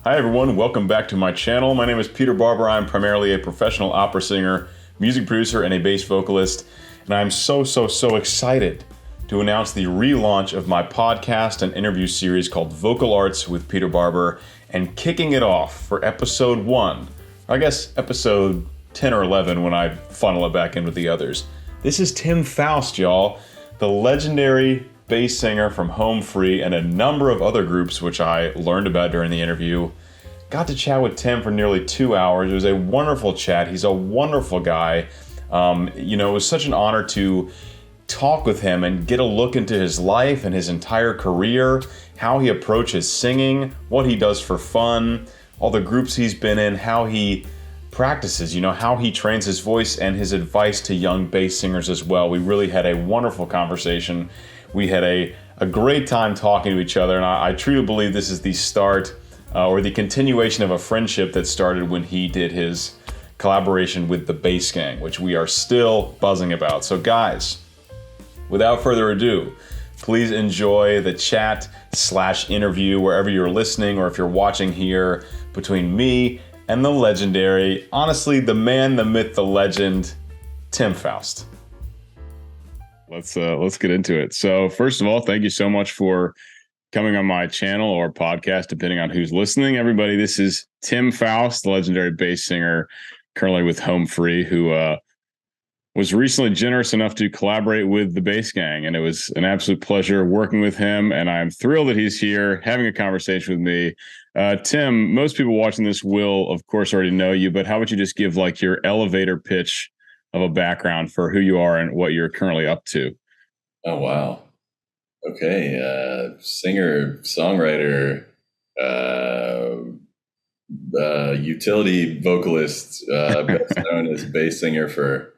Hi everyone, welcome back to my channel. My name is Peter Barber. I'm primarily a professional opera singer, music producer, and a bass vocalist. And I'm so excited to announce the relaunch of my podcast and interview series called Vocal Arts with Peter Barber, and kicking it off for episode 1, I guess episode 10 or 11 when I funnel it back in with the others. This is Tim Foust, y'all, the legendary bass singer from Home Free and a number of other groups which I learned about during the interview. Got to chat with Tim for nearly 2 hours. It was a wonderful chat. He's a wonderful guy. It was such an honor to talk with him and get a look into his life and his entire career, how he approaches singing, what he does for fun, all the groups he's been in, how he practices, how he trains his voice, and his advice to young bass singers as well. We really had a wonderful conversation. We had a great time talking to each other, and I truly believe this is the start or the continuation of a friendship that started when he did his collaboration with the Bass Gang, which we are still buzzing about. So guys, without further ado, please enjoy the chat/interview wherever you're listening, or if you're watching here, between me and the legendary, honestly, the man, the myth, the legend, Tim Foust. Let's get into it. So first of all, thank you so much for coming on my channel or podcast, depending on who's listening. Everybody, this is Tim Foust, the legendary bass singer, currently with Home Free, who was recently generous enough to collaborate with the Bass Gang, and it was an absolute pleasure working with him. And I'm thrilled that he's here having a conversation with me. Tim, most people watching this will, of course, already know you, but how would you just give like your elevator pitch of a background for who you are and what you're currently up to? Oh, wow. Okay. Singer, songwriter, utility vocalist, best known as bass singer for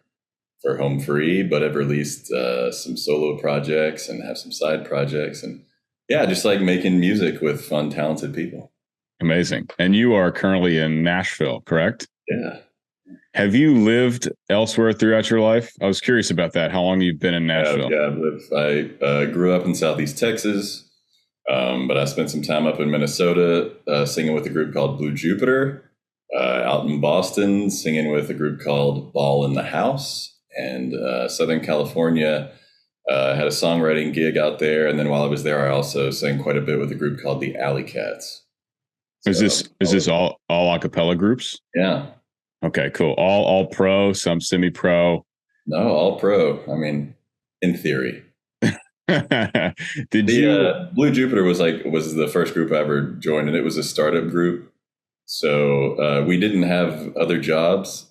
Home Free, but I've released some solo projects and have some side projects. And yeah, just like making music with fun, talented people. Amazing. And you are currently in Nashville, correct? Yeah. Have you lived elsewhere throughout your life? I was curious about that. How long you've been in Nashville? I grew up in Southeast Texas, but I spent some time up in Minnesota singing with a group called Blue Jupiter, out in Boston singing with a group called Ball in the House, and Southern California. Had a songwriting gig out there, and then while I was there, I also sang quite a bit with a group called the Alley Cats. Is this all acapella groups? Yeah. Okay, cool. All pro, some semi-pro. No, all pro. I mean, in theory. Blue Jupiter was the first group I ever joined, and it was a startup group. So we didn't have other jobs.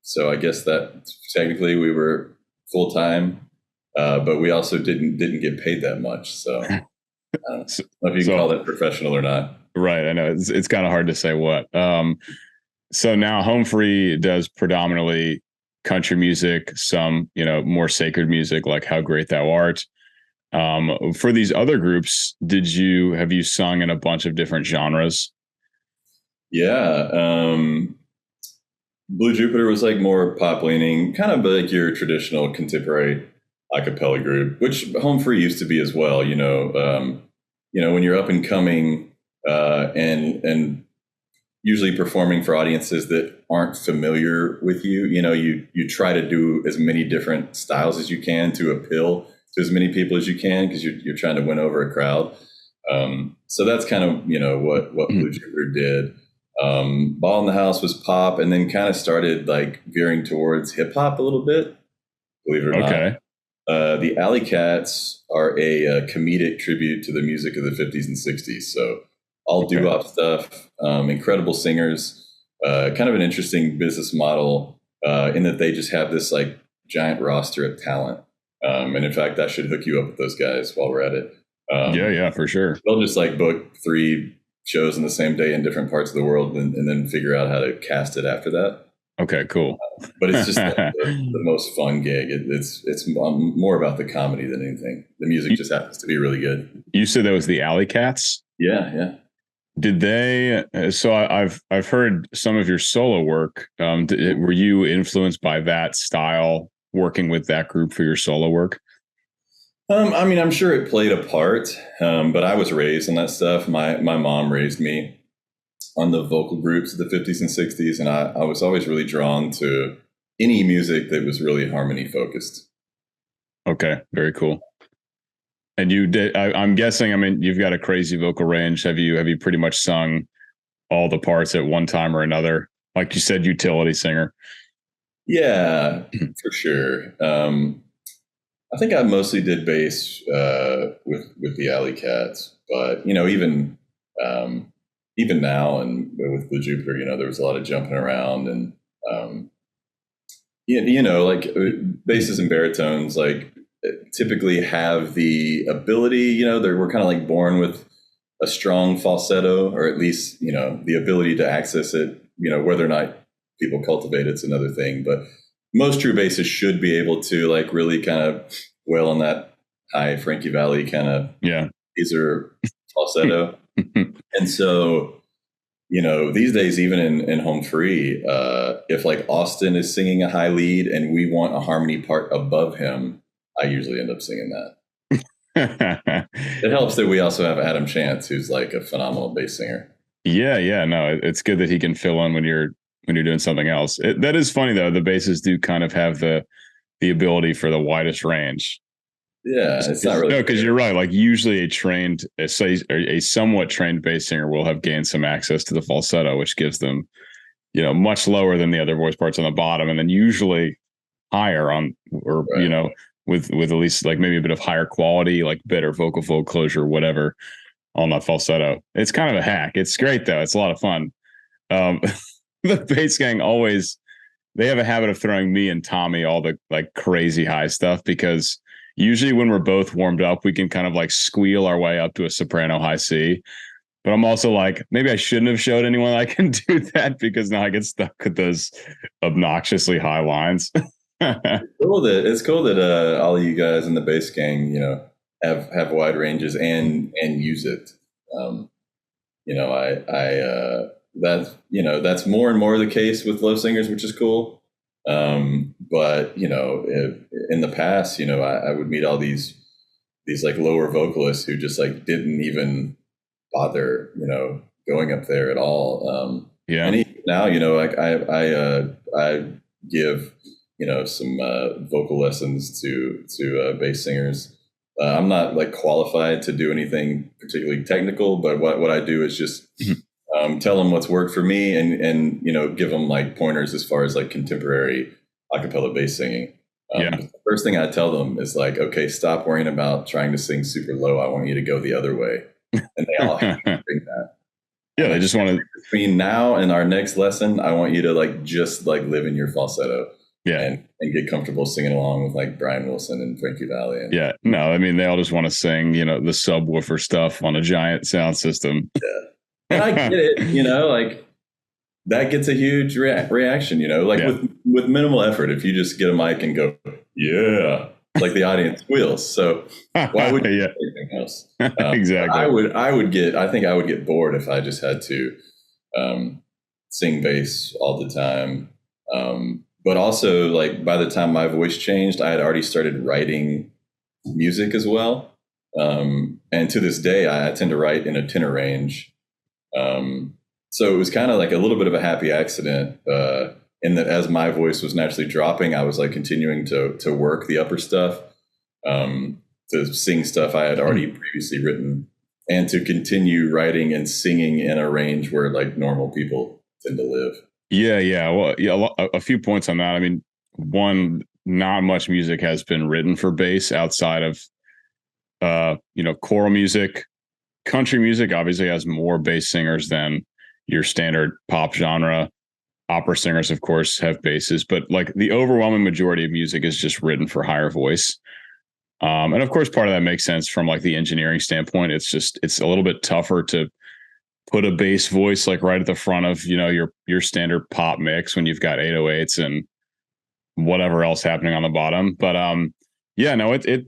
So I guess that technically we were full time, but we also didn't get paid that much. So I don't know if you can call that professional or not. Right. I know it's kind of hard to say what. So now Home Free does predominantly country music, some, more sacred music like How Great Thou Art. For these other groups, have you sung in a bunch of different genres? Yeah. Blue Jupiter was like more pop leaning, kind of like your traditional contemporary a cappella group, which Home Free used to be as well. When you're up and coming and usually performing for audiences that aren't familiar with you, you try to do as many different styles as you can to appeal to as many people as you can, because you're trying to win over a crowd. So that's kind of, what Blue Jupiter did. Ball in the House was pop, and then kind of started like veering towards hip hop a little bit, believe it or not. The Alley Cats are a comedic tribute to the music of the 50s and 60s. So all doo-wop stuff, incredible singers, kind of an interesting business model in that they just have this like giant roster of talent. And in fact, I should hook you up with those guys while we're at it. Yeah, for sure. They'll just like book 3 shows in the same day in different parts of the world and then figure out how to cast it after that. Okay, cool. But it's just the most fun gig. It's more about the comedy than anything. The music just happens to be really good. You said that was the Alley Cats? Yeah. Did they? So I've heard some of your solo work. Were you influenced by that style, working with that group for your solo work? I'm sure it played a part, but I was raised on that stuff. My mom raised me on the vocal groups of the 50s and 60s. And I was always really drawn to any music that was really harmony focused. Okay, very cool. And you did, I'm guessing, I mean, you've got a crazy vocal range. Have you pretty much sung all the parts at one time or another? Like you said, utility singer. Yeah, for sure. I think I mostly did bass with the Alley Cats, but even now and with the Jupiter, there was a lot of jumping around and like basses and baritones like typically have the ability, we're kind of like born with a strong falsetto, or at least the ability to access it. Whether or not people cultivate it's another thing, but most true bassists should be able to like really kind of wail on that high Frankie Valli kind of teaser falsetto. And so, these days, even in home free, if like Austin is singing a high lead and we want a harmony part above him, I usually end up singing that. It helps that we also have Adam Chance, who's like a phenomenal bass singer. Yeah. No, it's good that he can fill in when you're doing something else. That is funny though. The basses do kind of have the ability for the widest range. Yeah, it's not really. No, because you're right. Like usually a somewhat trained bass singer will have gained some access to the falsetto, which gives them, much lower than the other voice parts on the bottom, and then usually higher on, or right. With at least like maybe a bit of higher quality, like better vocal fold closure, whatever, on that falsetto. It's kind of a hack. It's great though. It's a lot of fun. The bass gang they have a habit of throwing me and Tommy all the like crazy high stuff, because usually when we're both warmed up, we can kind of like squeal our way up to a soprano high C. But I'm also like, maybe I shouldn't have showed anyone I can do that, because now I get stuck with those obnoxiously high lines. It's cool that all of you guys in the bass gang, have wide ranges and use it. That's more and more the case with low singers, which is cool. But in the past, I would meet all these like lower vocalists who just like didn't even bother, going up there at all. And even now, like I give, some vocal lessons to bass singers. I'm not like qualified to do anything particularly technical, but what I do is just tell them what's worked for me and give them like pointers as far as like contemporary acapella bass singing. The first thing I tell them is like, okay, stop worrying about trying to sing super low. I want you to go the other way. And they all have to think that. Yeah, they just want to. Between now and our next lesson, I want you to like just like live in your falsetto. Yeah, and get comfortable singing along with like Brian Wilson and Frankie Valli. No, I mean, they all just want to sing, the subwoofer stuff on a giant sound system. Yeah, and I get it, like that gets a huge reaction, like with minimal effort. If you just get a mic and go, like the audience squeals. So why would you do anything else? Exactly. I think I would get bored if I just had to sing bass all the time. But also, like, by the time my voice changed, I had already started writing music as well. And to this day, I tend to write in a tenor range. So it was kind of like a little bit of a happy accident in that as my voice was naturally dropping, I was like continuing to work the upper stuff, to sing stuff I had already previously written, and to continue writing and singing in a range where like normal people tend to live. Yeah. Well, a few points on that. I mean, one, not much music has been written for bass outside of, choral music. Country music obviously has more bass singers than your standard pop genre. Opera singers, of course, have basses, but like the overwhelming majority of music is just written for higher voice. And of course, part of that makes sense from like the engineering standpoint. It's a little bit tougher to put a bass voice like right at the front of, your standard pop mix when you've got 808s and whatever else happening on the bottom. But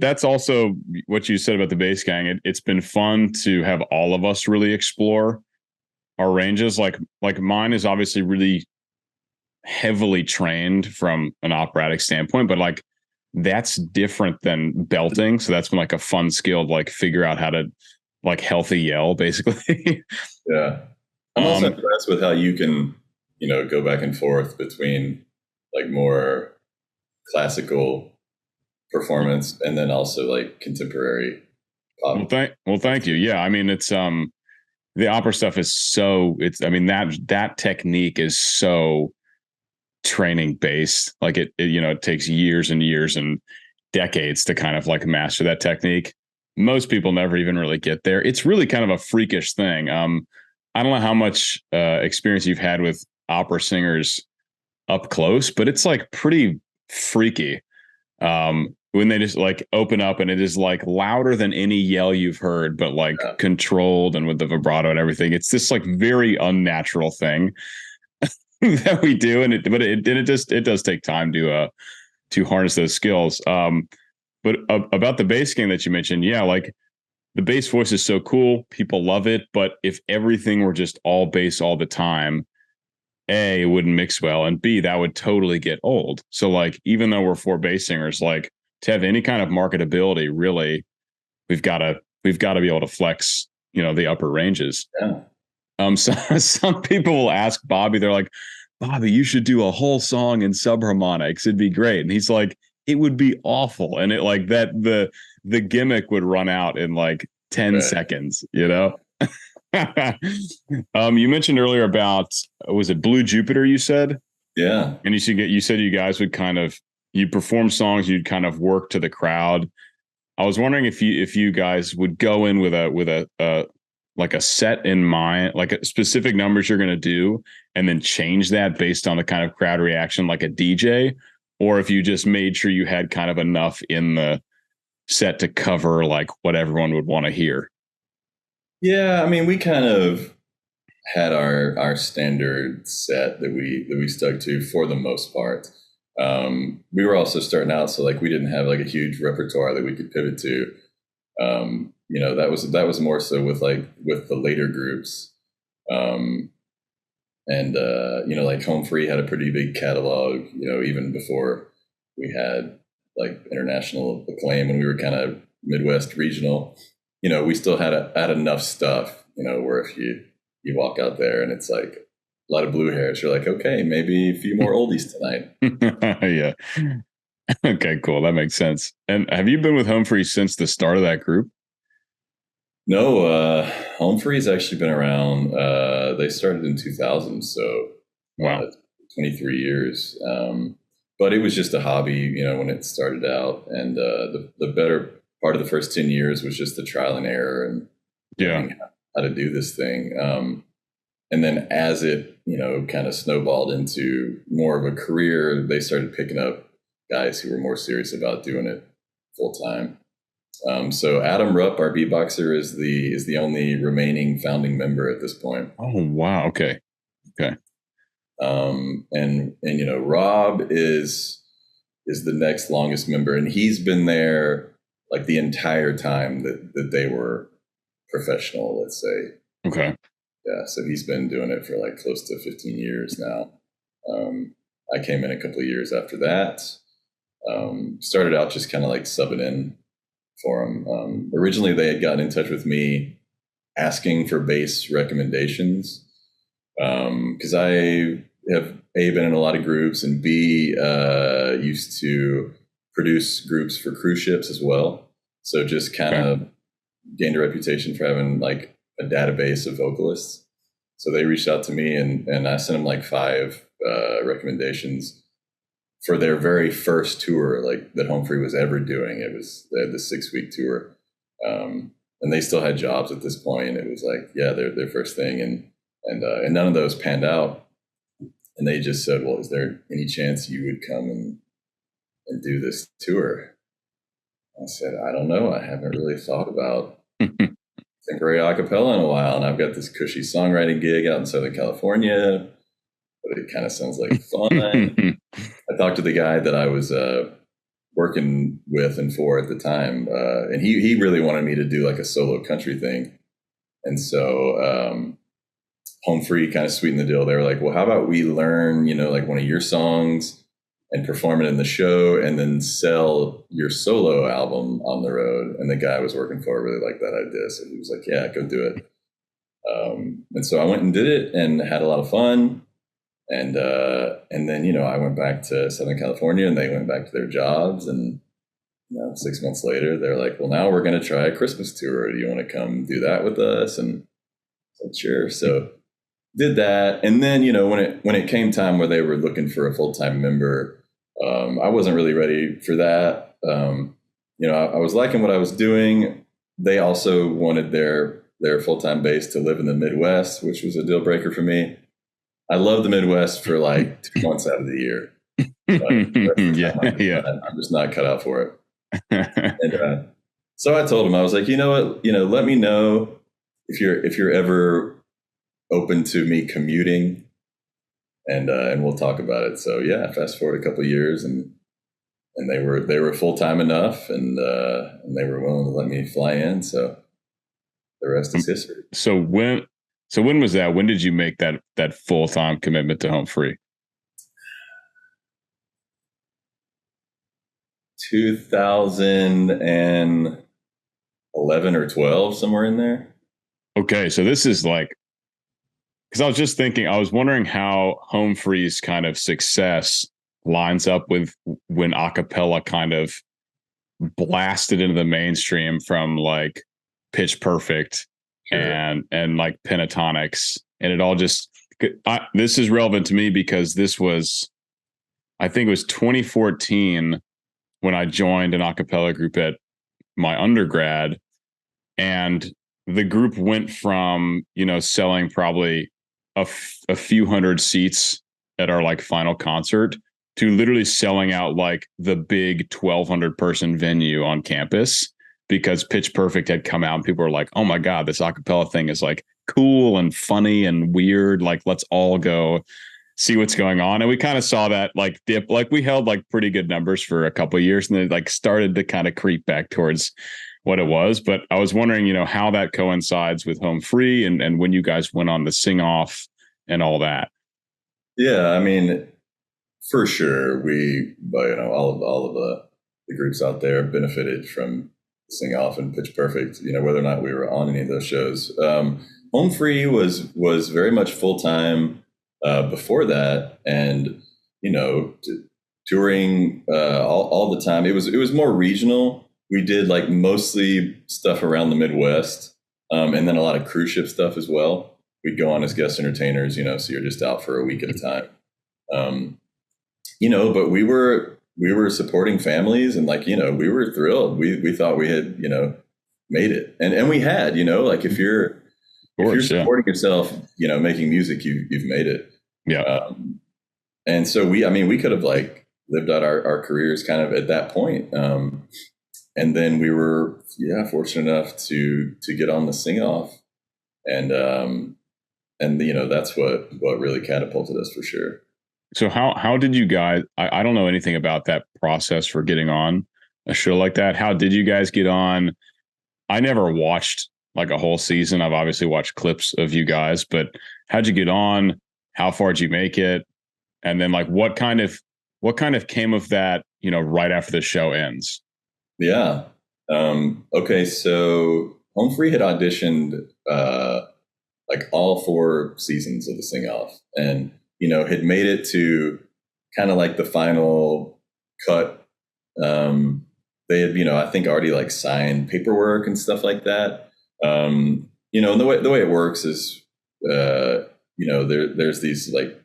that's also what you said about the bass gang. It's been fun to have all of us really explore our ranges. Like mine is obviously really heavily trained from an operatic standpoint, but like that's different than belting. So that's been like a fun skill to like figure out how to like healthy yell, basically. Yeah. I'm also impressed with how you can, go back and forth between like more classical performance and then also like contemporary pop. Well, thank you. Yeah, I mean, it's the opera stuff is that technique is so training based. Like it takes years and years and decades to kind of like master that technique. Most people never even really get there. It's really kind of a freakish thing. I don't know how much experience you've had with opera singers up close, but it's like pretty freaky. When they just like open up and it is like louder than any yell you've heard, but like controlled and with the vibrato and everything. It's this like very unnatural thing that we do. And it does take time to harness those skills. But about the bass game that you mentioned, yeah, like the bass voice is so cool. People love it. But if everything were just all bass all the time, A, it wouldn't mix well. And B, that would totally get old. So like, even though we're 4 bass singers, like to have any kind of marketability, really, we've got to be able to flex, the upper ranges. Yeah. So some people will ask Bobby, they're like, Bobby, you should do a whole song in subharmonics. It'd be great. And he's like, it would be awful. And it like that, the gimmick would run out in like 10 seconds, You mentioned earlier about, was it Blue Jupiter you said? Yeah. And you said you guys would kind of, you perform songs, you'd kind of work to the crowd. I was wondering if you guys would go in with a like a set in mind, like a specific numbers you're going to do, and then change that based on the kind of crowd reaction, like a DJ, or if you just made sure you had kind of enough in the set to cover like what everyone would want to hear. Yeah, I mean, we kind of had our standard set that we stuck to for the most part. We were also starting out, so like we didn't have like a huge repertoire that we could pivot to. That was more so with the later groups. Like Home Free had a pretty big catalog, even before we had like international acclaim, and we were kind of Midwest regional. We still had enough stuff, where if you walk out there and it's like a lot of blue hairs, you're like, okay, maybe a few more oldies tonight. Yeah. Okay, cool. That makes sense. And have you been with Home Free since the start of that group? No, Home Free has actually been around. They started in 2000, so wow, 23 years. But it was just a hobby, when it started out, and the better part of the first 10 years was just the trial and error and learning how to do this thing. And then as it, kind of snowballed into more of a career, they started picking up guys who were more serious about doing it full time. So Adam Rupp, our beatboxer, is the only remaining founding member at this point. Oh wow! Okay. And Rob is the next longest member, and he's been there like the entire time that they were professional. Let's say. Okay. Yeah, so he's been doing it for like close to 15 years now. I came in a couple of years after that. Started out just kind of like subbing in for him. Originally, they had gotten in touch with me asking for bass recommendations because I have A, been in a lot of groups, and B, used to produce groups for cruise ships as well. So just kind of gained a reputation for having like a database of vocalists. So they reached out to me, and I sent them like 5 recommendations for their very first tour, like that Home Free was ever doing. They had the 6-week tour, and they still had jobs at this point. It was like, their first thing, and none of those panned out. And they just said, "Well, is there any chance you would come and do this tour?" I said, "I don't know. I haven't really thought about contemporary acapella in a while, and I've got this cushy songwriting gig out in Southern California, but it kind of sounds like fun." I talked to the guy that I was working with and for at the time, and he really wanted me to do like a solo country thing. And so Home Free kind of sweetened the deal. They were like, "Well, how about we learn, like one of your songs and perform it in the show, and then sell your solo album on the road." And the guy I was working for really liked that idea, so he was like, "Yeah, go do it." And so I went and did it and had a lot of fun. And then, I went back to Southern California and they went back to their jobs. And, 6 months later, they're like, well, now we're going to try a Christmas tour. Do you want to come do that with us? And I said, sure. So did that. And then, when it came time where they were looking for a full-time member, I wasn't really ready for that. I was liking what I was doing. They also wanted their full-time bass to live in the Midwest, which was a deal breaker for me. I love the Midwest for like 2 months out of the year. I'm just not cut out for it. And so I told him, I was like, you know what, let me know if you're ever open to me commuting, and we'll talk about it. So yeah, fast forward a couple of years, and they were full time enough, and they were willing to let me fly in. So the rest is history. So when was that? When did you make that full time commitment to Home Free? 2011 or 12, somewhere in there. Okay, so this is like, because I was just thinking, I was wondering how Home Free's kind of success lines up with when acapella kind of blasted into the mainstream from like Pitch Perfect. Sure. and like Pentatonics, and it all just, this is relevant to me because this was, I think it was 2014 when I joined an acapella group at my undergrad, and the group went from, selling probably a few hundred seats at our like final concert to literally selling out like the big 1,200 person venue on campus, because Pitch Perfect had come out and people were like, oh my God, this acapella thing is like cool and funny and weird. Like, let's all go see what's going on. And we kind of saw that like dip, like we held like pretty good numbers for a couple of years, and then like started to kind of creep back towards what it was. But I was wondering, how that coincides with Home Free and when you guys went on the sing off and all that. Yeah, I mean, for sure, all of the groups out there benefited from Sing Off and Pitch Perfect, whether or not we were on any of those shows. Home Free was very much full time before that, and touring all the time. It was more regional. We did like mostly stuff around the Midwest, and then a lot of cruise ship stuff as well. We'd go on as guest entertainers, so you're just out for a week at a time. But we were supporting families, and like, we were thrilled. We thought we had, made it. And we had, like if you're supporting yourself, making music, you've made it. Yeah. And so we could have like lived out our careers kind of at that point. And then we were, fortunate enough to get on the Sing Off, and that's what really catapulted us for sure. So how did you guys, I don't know anything about that process for getting on a show like that. How did you guys get on? I never watched like a whole season. I've obviously watched clips of you guys, but how'd you get on? How far did you make it? And then like, what kind of came of that, right after the show ends? Yeah. Okay. So Home Free had auditioned, like all 4 seasons of the Sing Off, and had made it to kind of like the final cut. They had, I think already like signed paperwork and stuff like that. And the way it works is, there's these like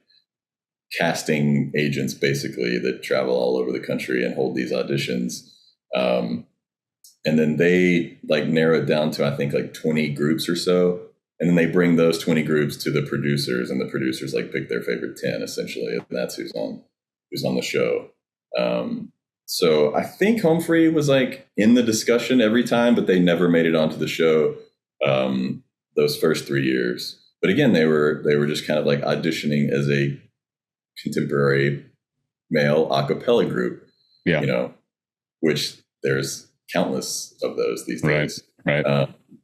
casting agents basically that travel all over the country and hold these auditions. And then they like narrow it down to, I think, like 20 groups or so. And then they bring those 20 groups to the producers, and the producers like pick their favorite 10 essentially. And that's who's on the show. So I think Home Free was like in the discussion every time, but they never made it onto the show those first 3 years. But again, they were just kind of like auditioning as a contemporary male a cappella group. Yeah. Which there's countless of those these days. Right.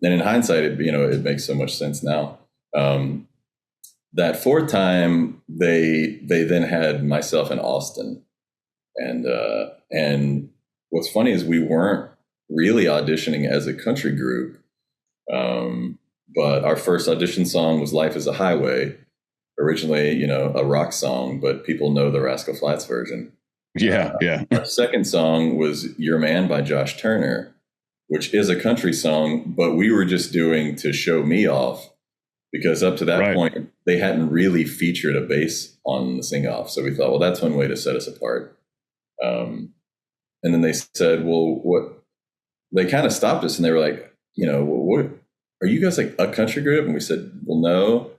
And in hindsight, it makes so much sense now. That 4th time, they then had myself in Austin, and what's funny is we weren't really auditioning as a country group. But our first audition song was Life is a Highway, originally, you know, a rock song, but people know the Rascal Flatts version. Yeah, yeah. Our second song was Your Man by Josh Turner, which is a country song, but we were just doing to show me off because up to that point, they hadn't really featured a bass on the sing-off. So we thought, well, that's one way to set us apart. And then they said, well, what? They kind of stopped us and they were like, you know, what are you guys like a country group? And we said, well, no.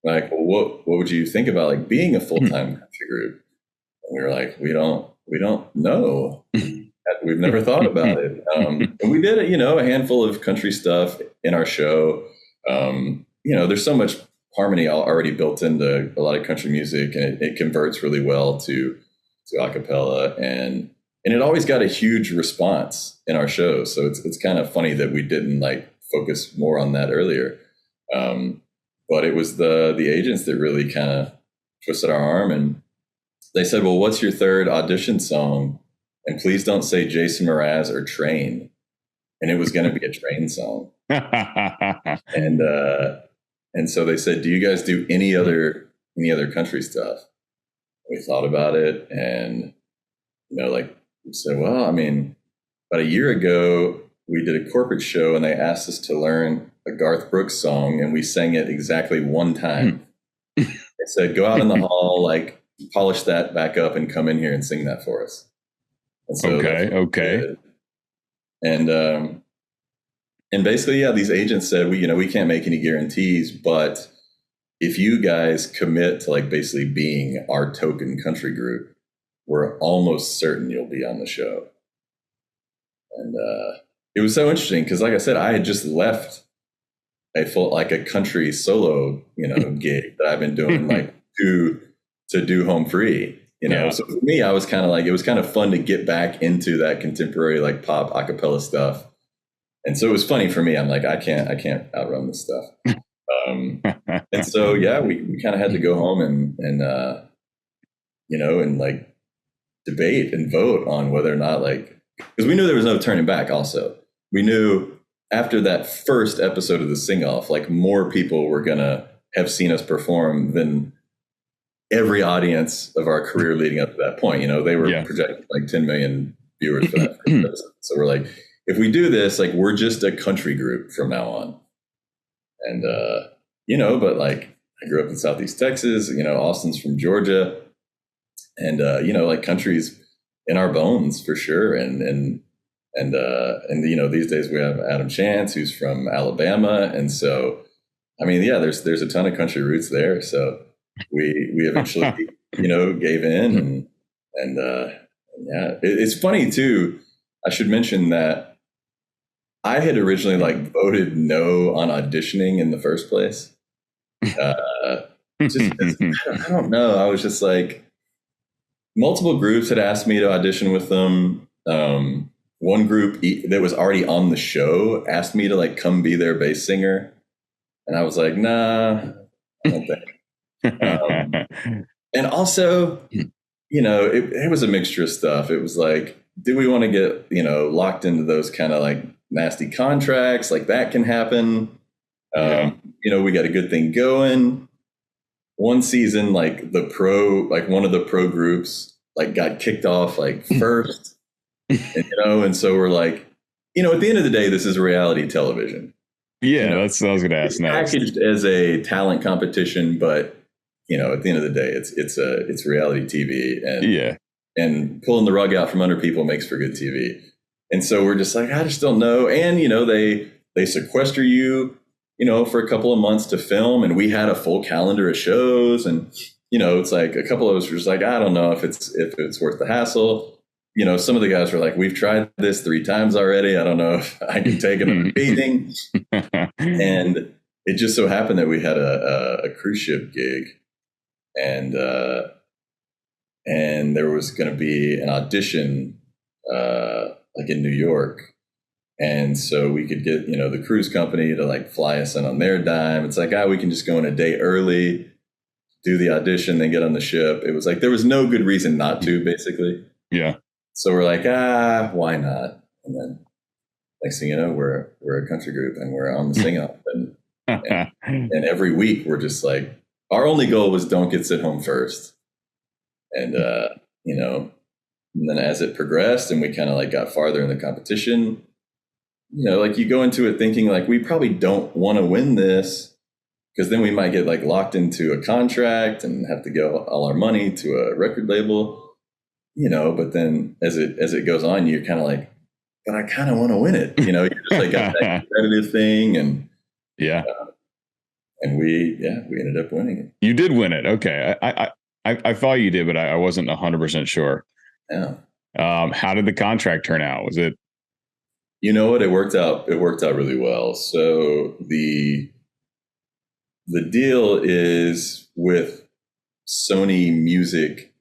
Like, well, what would you think about like being a full-time country group? And we were like, we don't know. We've never thought about it. And we did, you know, a handful of country stuff in our show. You know, there's so much harmony already built into a lot of country music, and it converts really well to acapella, and it always got a huge response in our show. So it's kind of funny that we didn't like focus more on that earlier. But it was the agents that really kind of twisted our arm, and they said, well, what's your third audition song? And please don't say Jason Mraz or Train. And it was going to be a Train song. And so they said, do you guys do any other country stuff? We thought about it, and, you know, like we said, well, I mean, about a year ago, we did a corporate show and they asked us to learn a Garth Brooks song, and we sang it exactly one time. They said, go out in the hall, like polish that back up and come in here and sing that for us. And so okay. And basically, yeah, these agents said, we can't make any guarantees, but if you guys commit to like basically being our token country group, we're almost certain you'll be on the show. And it was so interesting because, like I said, I had just left a country solo, you know, gig that I've been doing like to do Home Free. You know, so for me, I was kind of like, it was kind of fun to get back into that contemporary, like pop acapella stuff. And so it was funny for me. I'm like, I can't outrun this stuff. And so, yeah, we kind of had to go home and you know, and like debate and vote on whether or not, like, because we knew there was no turning back. Also, we knew after that first episode of the Sing Off, like more people were going to have seen us perform than every audience of our career leading up to that point. You know, they were projecting like 10 million viewers for that first episode. So we're like, if we do this, like, we're just a country group from now on. And, you know, but like, I grew up in Southeast Texas, you know, Austin's from Georgia, and, you know, like country's in our bones for sure. And, you know, these days we have Adam Chance, who's from Alabama. And so, I mean, yeah, there's a ton of country roots there. So we eventually, you know, gave in, and yeah, it's funny too. I should mention that I had originally like voted no on auditioning in the first place. I don't know. I was just like, multiple groups had asked me to audition with them. One group that was already on the show asked me to like come be their bass singer. And I was like, nah, I don't think. And also, you know, it was a mixture of stuff. It was like, do we want to get, you know, locked into those kind of like nasty contracts? Like that can happen. You know, we got a good thing going. One season, like one of the pro groups, like got kicked off like first, and, you know, and so we're like, you know, at the end of the day, this is reality television. Yeah, you know, that's what I was going to ask next. Packaged as a talent competition, but you know, at the end of the day, it's reality TV, and and pulling the rug out from under people makes for good TV. And so we're just like, I just don't know. And you know, they sequester you, you know, for a couple of months to film, and we had a full calendar of shows, and you know, it's like a couple of us were just like, I don't know if it's worth the hassle. You know, some of the guys were like, we've tried this 3 times already. I don't know if I can take another beating. And it just so happened that we had a cruise ship gig, and there was going to be an audition like in New York. And so we could get, you know, the cruise company to like fly us in on their dime. It's like, we can just go in a day early, do the audition, then get on the ship. It was like, there was no good reason not to, basically. Yeah. So we're like, why not? And then next thing you know, we're a country group and we're on the Sing Off. And And every week we're just like, our only goal was don't get sent home first. And, you know, and then as it progressed and we kind of like got farther in the competition, you know, like you go into it thinking like, we probably don't want to win this because then we might get like locked into a contract and have to go all our money to a record label, you know, but then as it goes on, you're kind of like, but I kind of want to win it. You know, you're just like got that competitive thing. And and we ended up winning it. You did win it. Okay. I thought you did, but I wasn't 100% sure. Yeah. How did the contract turn out? Was it? You know what? It worked out really well. So the deal is with Sony Music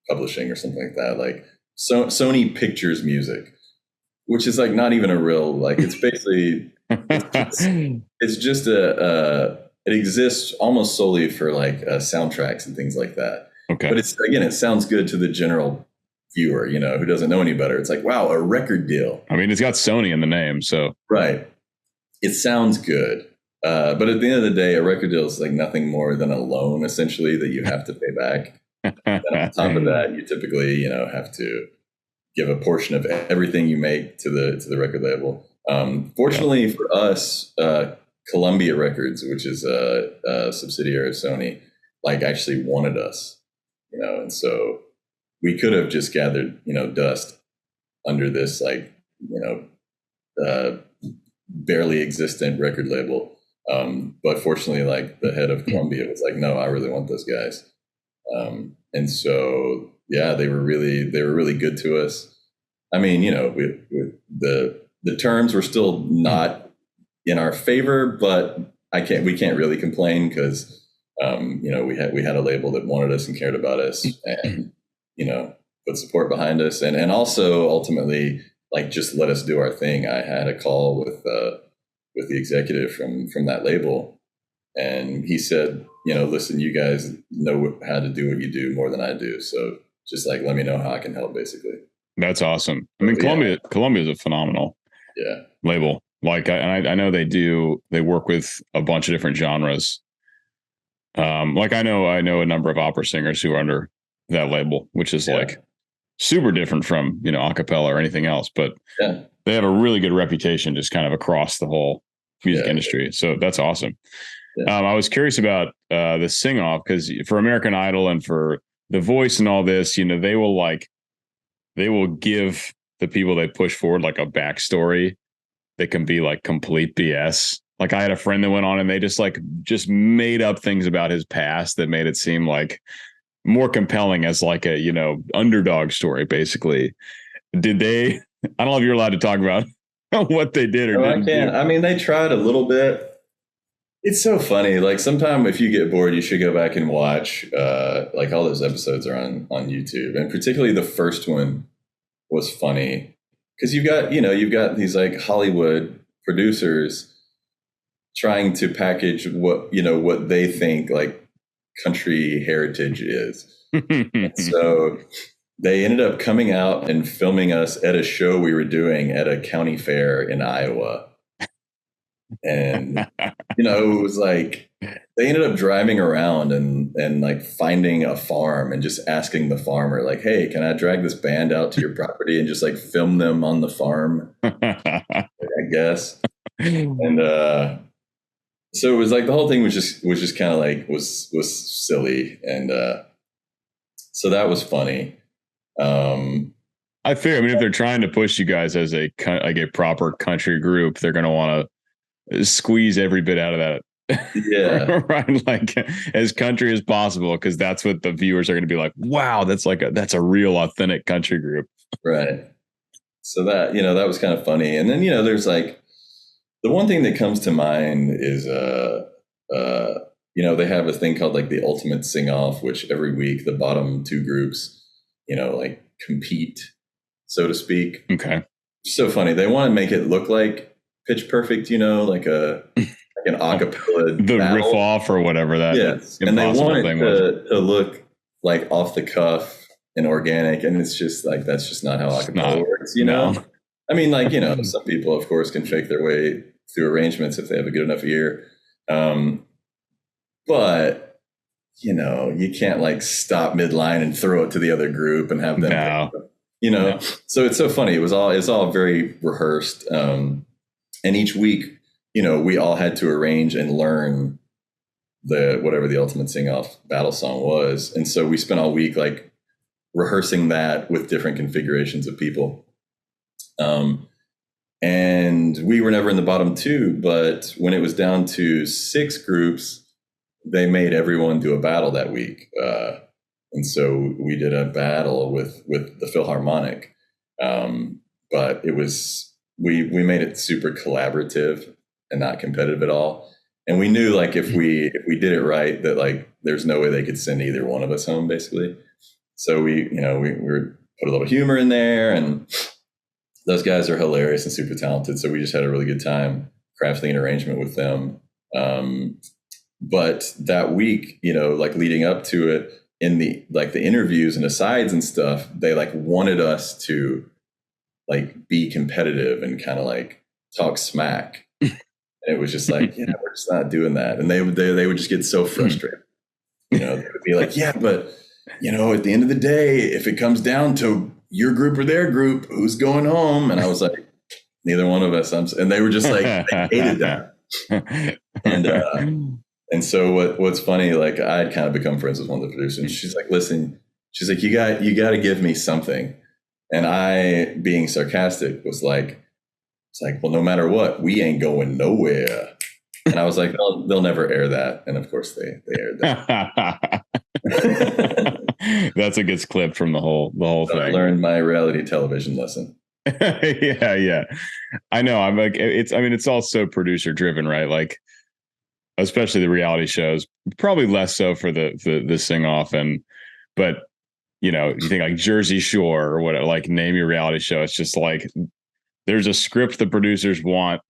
Publishing or something like that, like Sony Pictures Music, which is like not even a real, like it's basically it's just it exists almost solely for like soundtracks and things like that. Okay. But it's, again, it sounds good to the general viewer, you know, who doesn't know any better. It's like, wow, a record deal. I mean, it's got Sony in the name, so. Right. It sounds good. But at the end of the day, a record deal is like nothing more than a loan, essentially, that you have to pay back. And on top of that, you typically, you know, have to give a portion of everything you make to the record label. Fortunately for us, Columbia Records, which is a subsidiary of Sony, like actually wanted us, you know, and so we could have just gathered, you know, dust under this, like, you know, barely existent record label. But fortunately, like the head of Columbia was like, no, I really want those guys. And so, yeah, they were really good to us. I mean, you know, the terms were still not in our favor, but we can't really complain because, you know, we had a label that wanted us and cared about us and, you know, put support behind us. And also ultimately, like, just let us do our thing. I had a call with the executive from that label, and he said, you know, listen, you guys know how to do what you do more than I do. So just like, let me know how I can help, basically. That's awesome. I mean, Columbia is a phenomenal label. Like I know they work with a bunch of different genres. Like I know a number of opera singers who are under that label, which is like super different from, you know, acapella or anything else, but they have a really good reputation just kind of across the whole music industry. So that's awesome. I was curious about the sing off, because for American Idol and for The Voice and all this, you know, they will give the people they push forward like a backstory that can be like complete BS. Like I had a friend that went on and they just made up things about his past that made it seem like more compelling as like a, you know, underdog story, basically. Did they? I don't know if you're allowed to talk about what they did or didn't. I can't. I mean, they tried a little bit. It's so funny. Like sometime if you get bored, you should go back and watch. Like all those episodes are on YouTube, and particularly the first one was funny because you've got these like Hollywood producers trying to package what they think like country heritage is. And so they ended up coming out and filming us at a show we were doing at a county fair in Iowa. And, you know, it was like they ended up driving around and like finding a farm and just asking the farmer, like, hey, can I drag this band out to your property and just like film them on the farm? I guess. And so it was like the whole thing was just kind of like was silly. And so that was funny. I figure, I mean, if they're trying to push you guys as a proper country group, they're going to want to squeeze every bit out of that. Yeah. Right. Like as country as possible, because that's what the viewers are going to be like, wow, that's a real authentic country group. Right. So that, you know, that was kind of funny. And then, you know, there's like the one thing that comes to mind is, you know, they have a thing called like the Ultimate Sing Off, which every week the bottom two groups, you know, like compete, so to speak. Okay. So funny. They want to make it look like Pitch Perfect, you know, like an acapella the battle. Riff Off or whatever that and they want it to look like off the cuff and organic, and it's just like that's just not how acapella works, you know. I mean, like, you know, some people of course can fake their way through arrangements if they have a good enough ear. But you can't like stop midline and throw it to the other group and have them, no. So it's so funny. It's all very rehearsed. And each week, we all had to arrange and learn whatever the ultimate sing-off battle song was. And so we spent all week like rehearsing that with different configurations of people. And we were never in the bottom 2, but when it was down to 6 groups, they made everyone do a battle that week. And so we did a battle with the Philharmonic. But it was, we made it super collaborative and not competitive at all. And we knew like if we did it right, that like there's no way they could send either one of us home, basically. So we put a little humor in there, and those guys are hilarious and super talented. So we just had a really good time crafting an arrangement with them. But that week, like leading up to it, in the interviews and asides and stuff, they like wanted us to like be competitive and kind of like talk smack. And it was just like, yeah, we're just not doing that. And they would just get so frustrated. They would be like, yeah, but at the end of the day, if it comes down to your group or their group, who's going home? And I was like, neither one of us. And they were just like, they hated that. And so what's funny, like I had kind of become friends with one of the producers. And she's like, listen, she's like, you got to give me something. And I, being sarcastic, was like, it's like, well, no matter what, we ain't going nowhere. And I was like, they'll never air that. And of course they aired that. That's a good clip from the whole thing. I learned my reality television lesson. Yeah. I know. I'm like, it's all so producer driven, right? Like, especially the reality shows, probably less so for the sing off. But you think like Jersey Shore or what, like name your reality show. It's just like, there's a script the producers want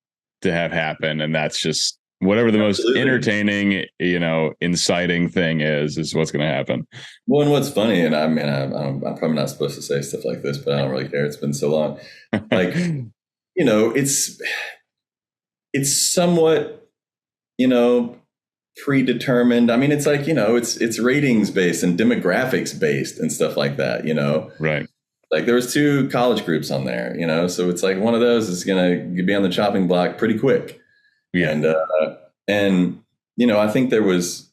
to have happen. And that's just whatever the most entertaining, inciting thing is what's going to happen. Well, and what's funny, and I mean, I'm probably not supposed to say stuff like this, but I don't really care. It's been so long. Like, it's somewhat, predetermined. I mean, it's like, it's ratings based and demographics based and stuff like that, Right. Like there was 2 college groups on there, so it's like one of those is going to be on the chopping block pretty quick. Yeah. And I think there was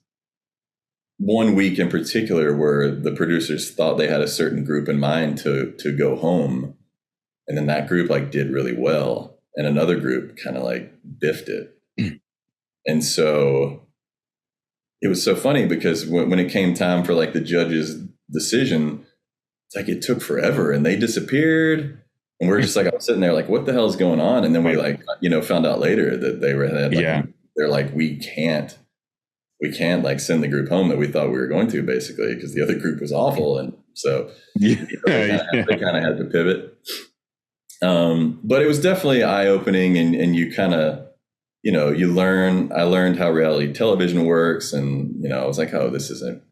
one week in particular where the producers thought they had a certain group in mind to go home. And then that group like did really well. And another group kind of like biffed it. And so it was so funny because when it came time for like the judge's decision, it's like it took forever and they disappeared. And we're just like, I'm sitting there like, what the hell is going on? And then we like, found out later that they're like, we can't like send the group home that we thought we were going to, basically, because the other group was awful. And so they kind of had to pivot. But it was definitely eye-opening, and you kind of, I learned how reality television works. And, I was like, oh, this isn't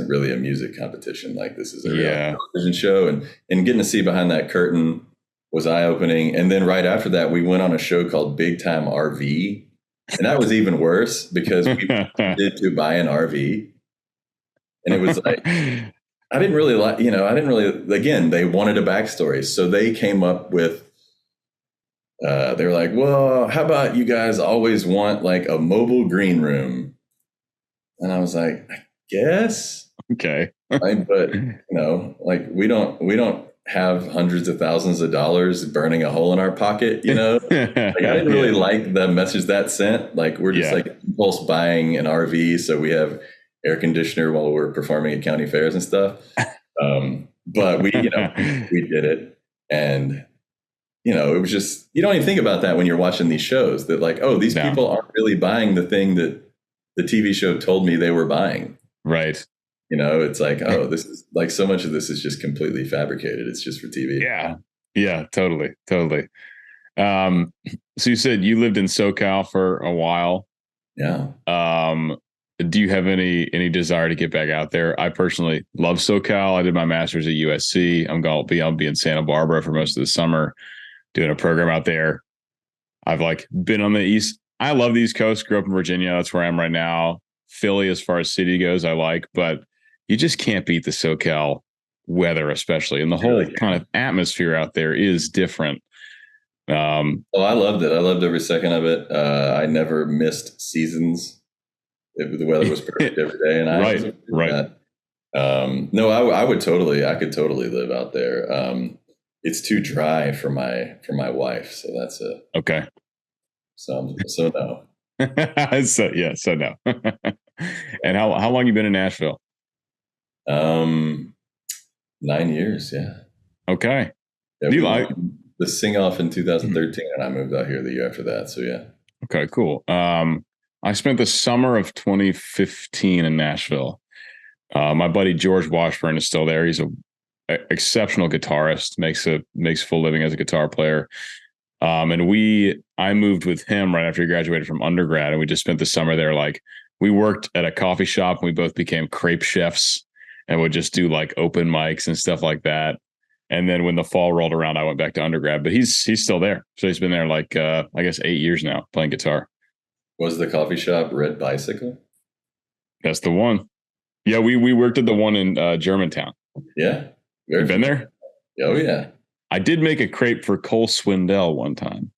really a music competition. Like this is a real television show, and getting to see behind that curtain was eye-opening. And then right after that, we went on a show called Big Time RV. And that was even worse because we did to buy an RV. And it was like, I didn't really, again, they wanted a backstory. So they came up with, they were like, well, how about you guys always want like a mobile green room? And I was like, I guess. Okay. Right? But, like we don't have hundreds of thousands of dollars burning a hole in our pocket, Like, I didn't really like the message that sent. Like we're just like impulse buying an RV so we have air conditioner while we're performing at county fairs and stuff. But we, we did it. And, it was just, you don't even think about that when you're watching these shows, that like, oh, these people aren't really buying the thing that the TV show told me they were buying. Right. It's like, oh, this is like, so much of this is just completely fabricated. It's just for TV. Yeah. Yeah, totally. So you said you lived in SoCal for a while. Yeah. Do you have any desire to get back out there? I personally love SoCal. I did my master's at USC. I'll be in Santa Barbara for most of the summer doing a program out there. I've like been on the East. I love the East Coast. Grew up in Virginia. That's where I am right now. Philly, as far as city goes, I like, but you just can't beat the SoCal weather, especially, and the whole kind of atmosphere out there is different. I loved it. I loved every second of it. I never missed seasons. The weather was perfect every day, and I was right. No, I could totally live out there. It's too dry for my wife, so that's a okay. So no. so no. And how long you been in Nashville? 9 years, yeah. Okay. Yeah, do you like the sing off in 2013, and I moved out here the year after that. So yeah. Okay, cool. I spent the summer of 2015 in Nashville. My buddy George Washburn is still there. He's a exceptional guitarist, makes a full living as a guitar player. And I moved with him right after he graduated from undergrad, and we just spent the summer there. Like, we worked at a coffee shop, and we both became Crêpe chefs, and would just do like open mics and stuff like that. And then when the fall rolled around, I went back to undergrad, but he's still there. So he's been there like, I guess 8 years now playing guitar. Was the coffee shop Red Bicycle? That's the one. Yeah. We worked at the one in Germantown. Yeah. You've been there? Oh yeah. I did make a crepe for Cole Swindell one time.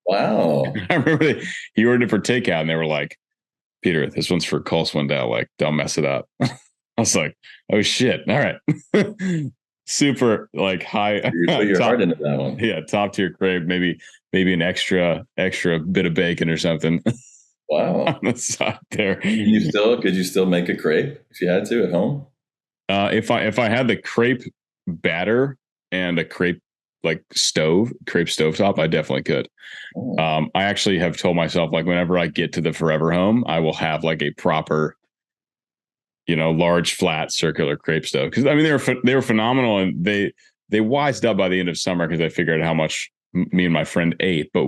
Wow. I remember he ordered it for takeout, and they were like, Peter, this one's for Cole Swindell. Like, don't mess it up. I was like, oh shit. All right. Super like high. You put your heart into that one. Yeah. Top tier crepe. Maybe an extra bit of bacon or something. Wow. On the side there. Could you still make a crepe if you had to at home? If I had the crepe batter and a crepe stovetop, I definitely could. Oh. I actually have told myself, like, whenever I get to the forever home, I will have like a proper, large flat circular crepe stove. Because I mean, they were phenomenal, and they wised up by the end of summer because I figured out how much me and my friend ate. But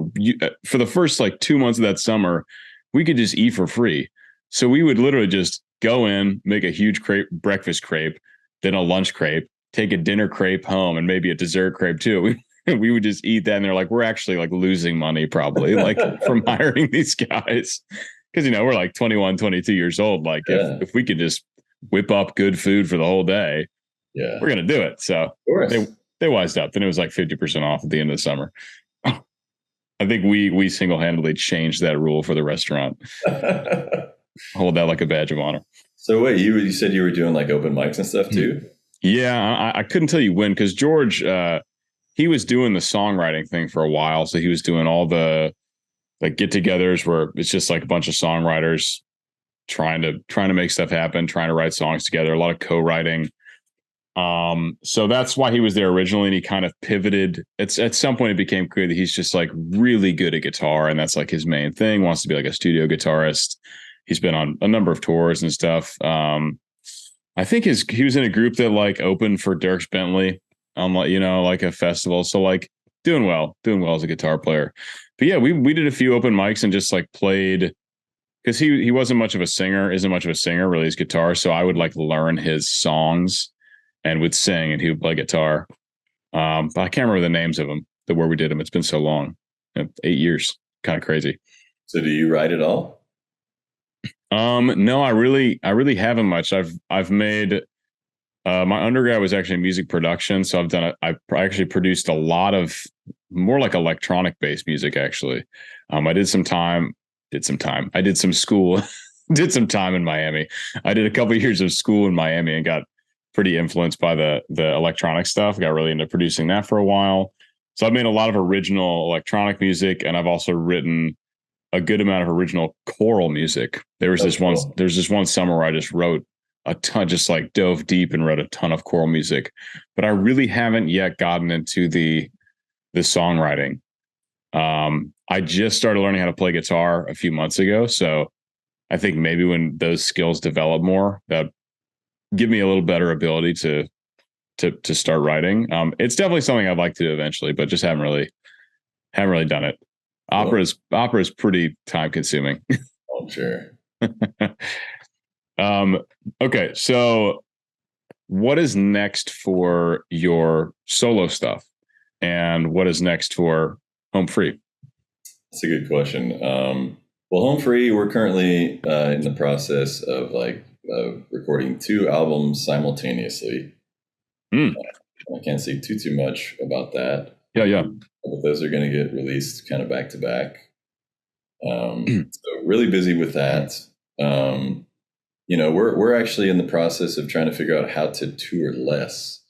for the first like 2 months of that summer, we could just eat for free. So we would literally just go in, make a huge breakfast crepe, then a lunch crepe, take a dinner crepe home, and maybe a dessert crepe too. We would just eat that, and they're like, we're actually like losing money probably like from hiring these guys. Because, we're like 21, 22 years old. Like, if we could just whip up good food for the whole day, we're going to do it. So they wised up. Then it was like 50% off at the end of the summer. I think we single-handedly changed that rule for the restaurant. Hold that like a badge of honor. So wait, you said you were doing like open mics and stuff too? Yeah, I couldn't tell you when, because George, he was doing the songwriting thing for a while. So he was doing all the like get-togethers where it's just like a bunch of songwriters trying to make stuff happen, trying to write songs together, a lot of co-writing. So that's why he was there originally, and he kind of pivoted. At some point it became clear that he's just like really good at guitar, and that's like his main thing. Wants to be like a studio guitarist. He's been on a number of tours and stuff. I think he was in a group that like opened for Dierks Bentley on like a festival. So like doing well as a guitar player. But yeah, we did a few open mics and just like played, because he isn't much of a singer really, his guitar. So I would like learn his songs and would sing, and he would play guitar. But I can't remember the names of them, where we did them. It's been so long, 8 years, kind of crazy. So do you write at all? No, I really haven't much. I've made, my undergrad was actually music production. So I actually produced a lot of more like electronic based music. Actually, I did some time. I did some school, did some time in Miami. I did a couple of years of school in Miami and got pretty influenced by the electronic stuff. Got really into producing that for a while. So I've made a lot of original electronic music, and I've also written a good amount of original choral music. There's this one summer where I just wrote a ton, just like dove deep and wrote a ton of choral music, but I really haven't yet gotten into the songwriting. I just started learning how to play guitar a few months ago. So I think maybe when those skills develop more, that give me a little better ability to start writing. It's definitely something I'd like to do eventually, but just haven't really done it. Opera is pretty time consuming. Oh, sure. Okay. So what is next for your solo stuff, and what is next for Home Free? That's a good question. Well, Home Free, we're currently in the process of recording 2 albums simultaneously. Mm. I can't say too much about that. Yeah. But those are going to get released kind of back to back. So really busy with that. We're actually in the process of trying to figure out how to tour less.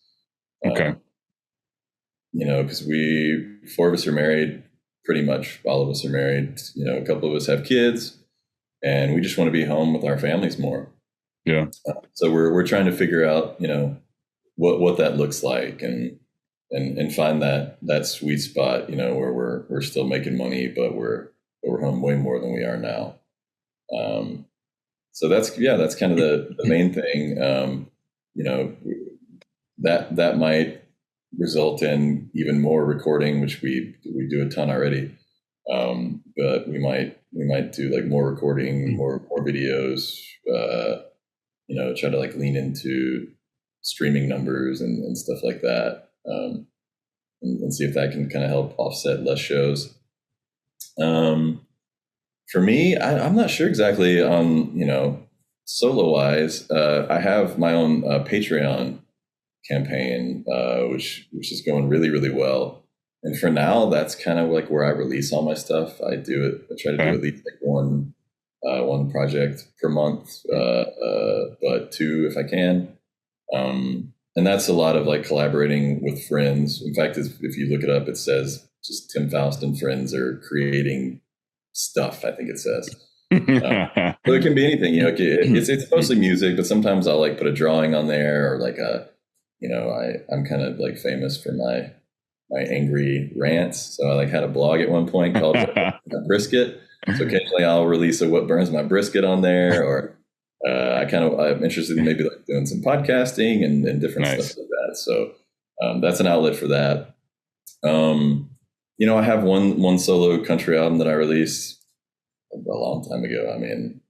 Okay. Because 4 of us are married, pretty much all of us are married. A couple of us have kids, and we just want to be home with our families more. Yeah. So we're trying to figure out, what that looks like, and find that sweet spot, where we're still making money, but we're home way more than we are now. So that's kind of the main thing. That might result in even more recording, which we do a ton already. But we might do like more recording, more videos, try to like lean into streaming numbers and stuff like that. And see if that can kind of help offset less shows. For me, I'm not sure exactly on, solo wise. I have my own Patreon campaign, which is going really, really well. And for now, that's kind of like where I release all my stuff. I try to do at least like one project per month, but 2 if I can. And that's a lot of like collaborating with friends. In fact, if you look it up, it says just Tim Foust and friends are creating stuff, I think it says. So it can be anything, it's mostly music, but sometimes I'll like put a drawing on there, or like I'm kind of like famous for my angry rants. So I like had a blog at one point called Brisket. So occasionally I'll release a what burns my brisket on there, or I'm interested in maybe like doing some podcasting and different stuff like that. So that's an outlet for that. I have one solo country album that I released a long time ago. I mean,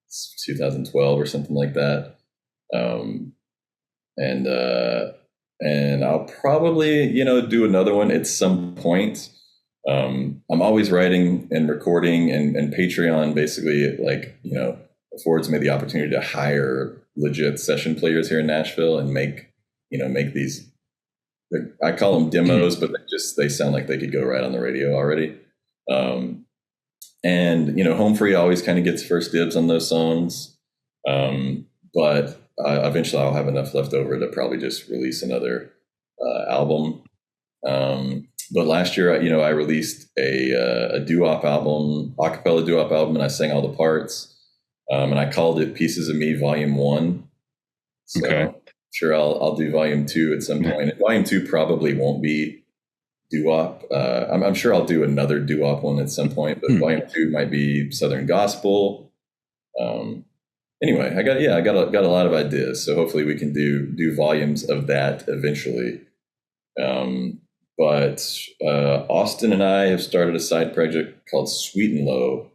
it's 2012 or something like that. And I'll probably, do another one at some point. I'm always writing and recording, and Patreon basically affords me the opportunity to hire legit session players here in Nashville and make these, I call them demos, but they sound like they could go right on the radio already. And Home Free always kind of gets first dibs on those songs. But eventually I'll have enough left over to probably just release another album. But last year, I released a doo-wop album, acapella doo-wop album, and I sang all the parts. And I called it Pieces of Me Volume 1. So I'm sure I'll do Volume 2 at some point. And Volume 2 probably won't be doo-wop. I'm sure I'll do another doo-wop one at some point, but Volume 2 might be Southern Gospel. Anyway, I got a lot of ideas, so hopefully we can do volumes of that eventually. But Austin and I have started a side project called Sweet and Low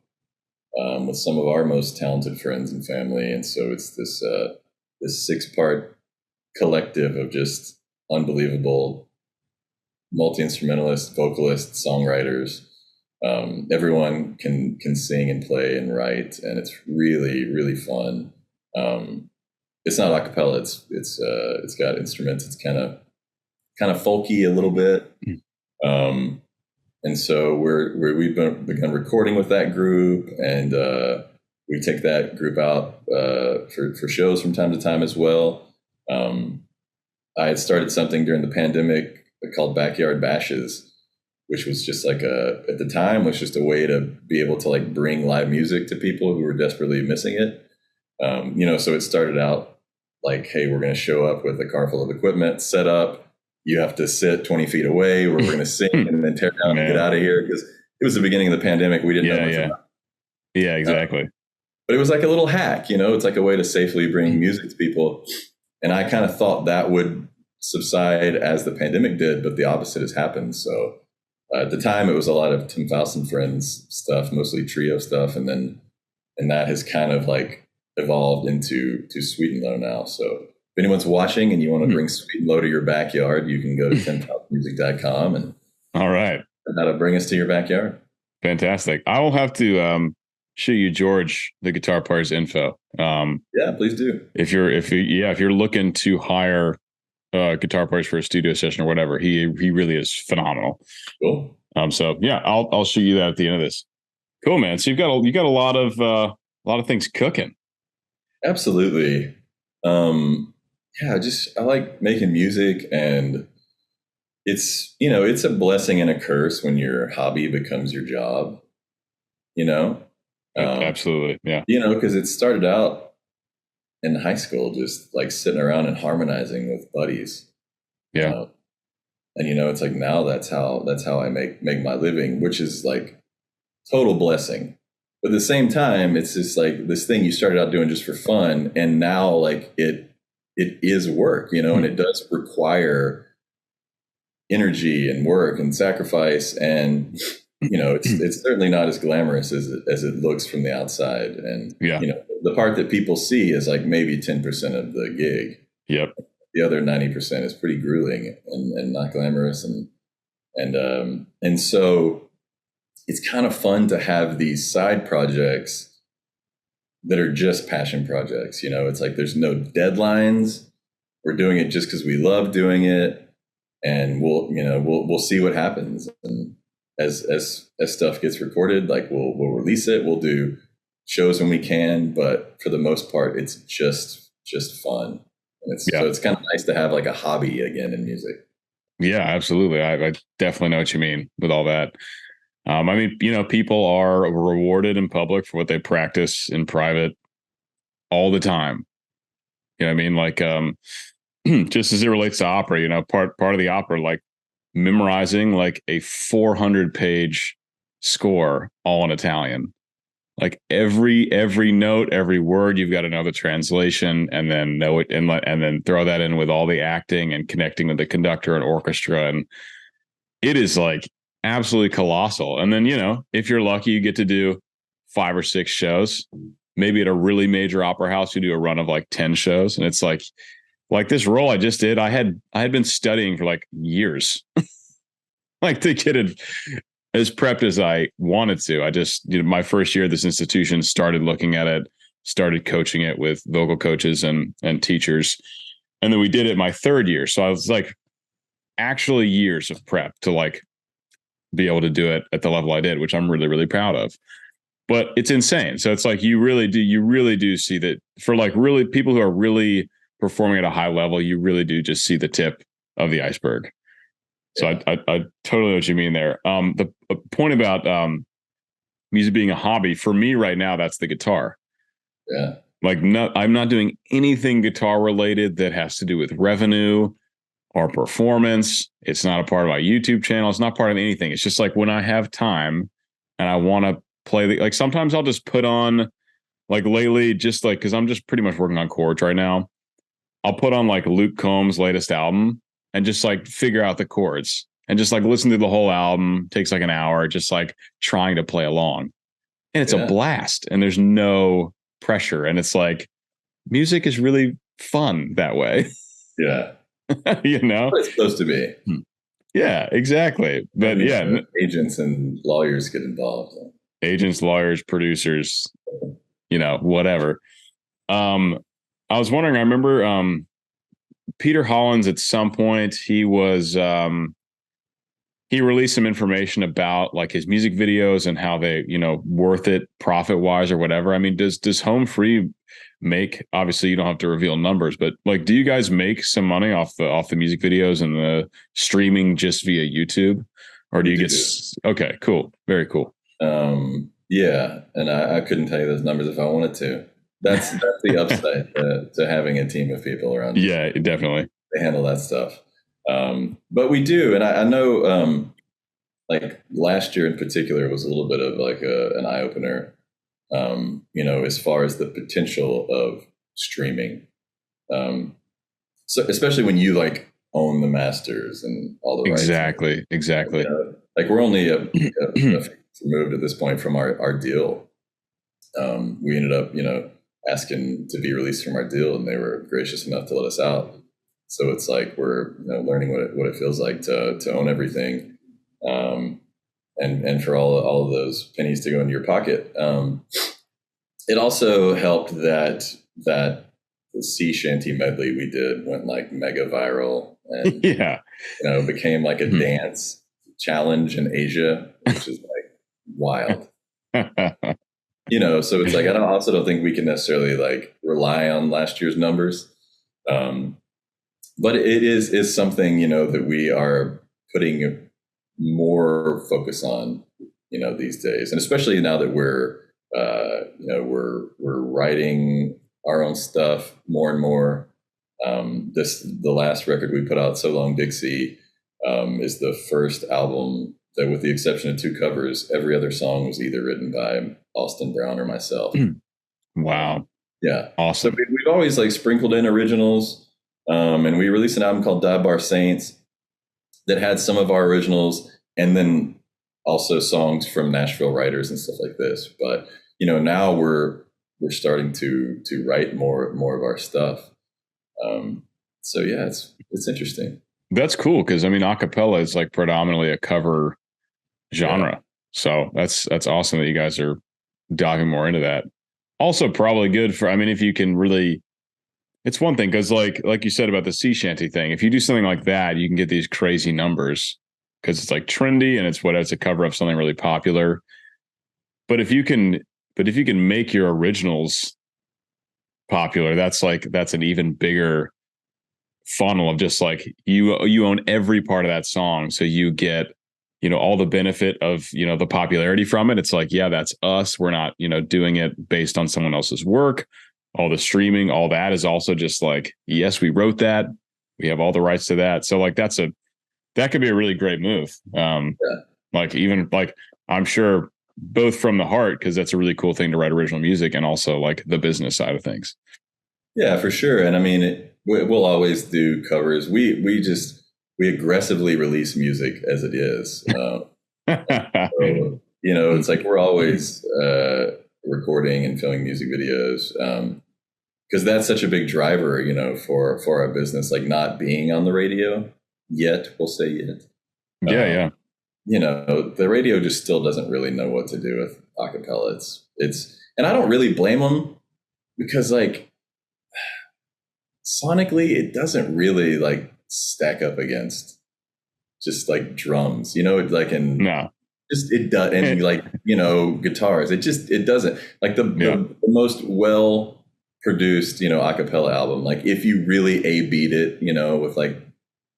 with some of our most talented friends and family, and so it's this 6-part collective of just unbelievable multi-instrumentalists, vocalists, songwriters. Everyone can sing and play and write, and it's really, really fun. It's not a cappella. It's got instruments. It's kind of folky a little bit. And so we've begun recording with that group, and we take that group out for shows from time to time as well. I had started something during the pandemic called Backyard Bashes, which was just like at the time was just a way to be able to like bring live music to people who were desperately missing it. So it started out like, hey, we're going to show up with a car full of equipment set up. You have to sit 20 feet away where we're going to sing and then tear down and get out of here. Because it was the beginning of the pandemic. We didn't know much about it. Yeah, exactly. But it was like a little hack, it's like a way to safely bring music to people. And I kind of thought that would subside as the pandemic did, but the opposite has happened. So at the time, it was a lot of Tim Foust and Friends stuff, mostly trio stuff. And that has kind of like evolved into Sweet and Low now. So if anyone's watching and you want to bring Sweet and Low to your backyard, you can go to timfoustmusic.com and all right, how to bring us to your backyard. Fantastic. I will have to shoot you George, the guitar player's info. Yeah, please do. If you're looking to hire guitar players for a studio session or whatever, he really is phenomenal. Cool. So yeah, I'll shoot you that at the end of this. Cool, man. So you got a lot of things cooking. Absolutely. Yeah, I like making music, and it's a blessing and a curse when your hobby becomes your job. Absolutely, yeah. Because it started out in high school, just like sitting around and harmonizing with buddies. Yeah. And it's like now that's how I make my living, which is like total blessing. But at the same time, it's just like this thing you started out doing just for fun, and now like it is work, and it does require energy and work and sacrifice, and it's certainly not as glamorous as it looks from the outside. And the part that people see is like maybe 10% of the gig. Yep. The other 90% is pretty grueling and not glamorous, and so it's kind of fun to have these side projects that are just passion projects. It's like there's no deadlines. We're doing it just because we love doing it, and we'll see what happens. And as stuff gets recorded, like we'll release it. We'll do shows when we can, but for the most part, it's just fun. And so it's kind of nice to have like a hobby again in music. Yeah, absolutely. I definitely know what you mean with all that. I mean, people are rewarded in public for what they practice in private all the time. You know what I mean? Like, just as it relates to opera, part of the opera, like memorizing like a 400-page score all in Italian. Like every note, every word, you've got to know the translation, and then know it, and then throw that in with all the acting and connecting with the conductor and orchestra, and it is like absolutely colossal. And then if you're lucky, you get to do 5 or 6 shows. Maybe at a really major opera house, you do a run of like 10 shows, and it's like this role I just did. I had been studying for like years, like to get it as prepped as I wanted to. I just, my first year at this institution, started looking at it, started coaching it with vocal coaches and teachers. And then we did it my 3rd year. So I was like actually years of prep to like be able to do it at the level I did, which I'm really, really proud of. But it's insane. So it's like, you really do see that for like really people who are really performing at a high level, you really do just see the tip of the iceberg. So I totally know what you mean there. The point about music being a hobby for me right now, that's the guitar. Yeah. Like I'm not doing anything guitar related that has to do with revenue or performance. It's not a part of my YouTube channel. It's not part of anything. It's just like when I have time and I want to play like sometimes I'll just put on, like lately, just like, cause I'm just pretty much working on chords right now. I'll put on like Luke Combs' latest album and just like figure out the chords and just like listen to the whole album. Takes like an hour, just like trying to play along. And it's a blast, and there's no pressure. And it's like music is really fun that way. Yeah. What it's supposed to be. Yeah, exactly. But agents and lawyers get involved. Agents, lawyers, producers, whatever. I was wondering, I remember Peter Hollins at some point, he released some information about like his music videos and how they, worth it profit wise or whatever. I mean, does Home Free make, obviously you don't have to reveal numbers, but like, do you guys make some money off the music videos and the streaming just via YouTube, or do you get, okay, cool. Very cool. Yeah. And I couldn't tell you those numbers if I wanted to. That's the upside to having a team of people around. Yeah, definitely. They handle that stuff. But we do. And I know, like last year in particular was a little bit of like an eye opener, as far as the potential of streaming. So especially when you like own the masters and all the rights. Exactly. Like we're only a removed at this point from our deal. We ended up, asking to be released from our deal, and they were gracious enough to let us out. So it's like we're learning what it feels like to own everything. and for all of those pennies to go into your pocket. It also helped that the sea shanty medley we did went like mega viral, and became like a dance challenge in Asia, which is like wild. So it's like, I also don't think we can necessarily like rely on last year's numbers. But it is something, that we are putting more focus on, these days. And especially now that we're writing our own stuff more and more. The last record we put out, So Long Dixie, is the first album that, with the exception of 2 covers, every other song was either written by Austin Brown or myself. Wow. Yeah. Awesome. So we've always like sprinkled in originals. And we released an album called Dive Bar Saints that had some of our originals, and then also songs from Nashville writers and stuff like this. But, now we're starting to write more of our stuff. So yeah, it's interesting. That's cool. Cause I mean, acapella is like predominantly a cover genre. Yeah. So that's awesome that you guys are diving more into that. Also probably good for, I mean, if you can really, it's one thing. Cause like you said about the sea shanty thing, if you do something like that, you can get these crazy numbers because it's like trendy and it's a cover of something really popular. But if you can make your originals popular, that's an even bigger funnel of just like you own every part of that song. So you get, all the benefit of, the popularity from it. It's like, yeah, that's us. We're not, doing it based on someone else's work. All the streaming, all that is also just like, yes, we wrote that. We have all the rights to that. So like, that could be a really great move. Like even like, I'm sure both from the heart, because that's a really cool thing to write original music, and also like the business side of things. Yeah, for sure. And I mean, we'll always do covers. We aggressively release music as it is. So, it's like we're always recording and filming music videos, because that's such a big driver, for our business, like not being on the radio yet. We'll say yet. Yeah. The radio just still doesn't really know what to do with acapella. It's, and I don't really blame them, because like sonically, it doesn't really like stack up against just like drums, like, and no, just, it does. And like, guitars, it doesn't like the most well produced, acapella album. Like if you really beat it, with like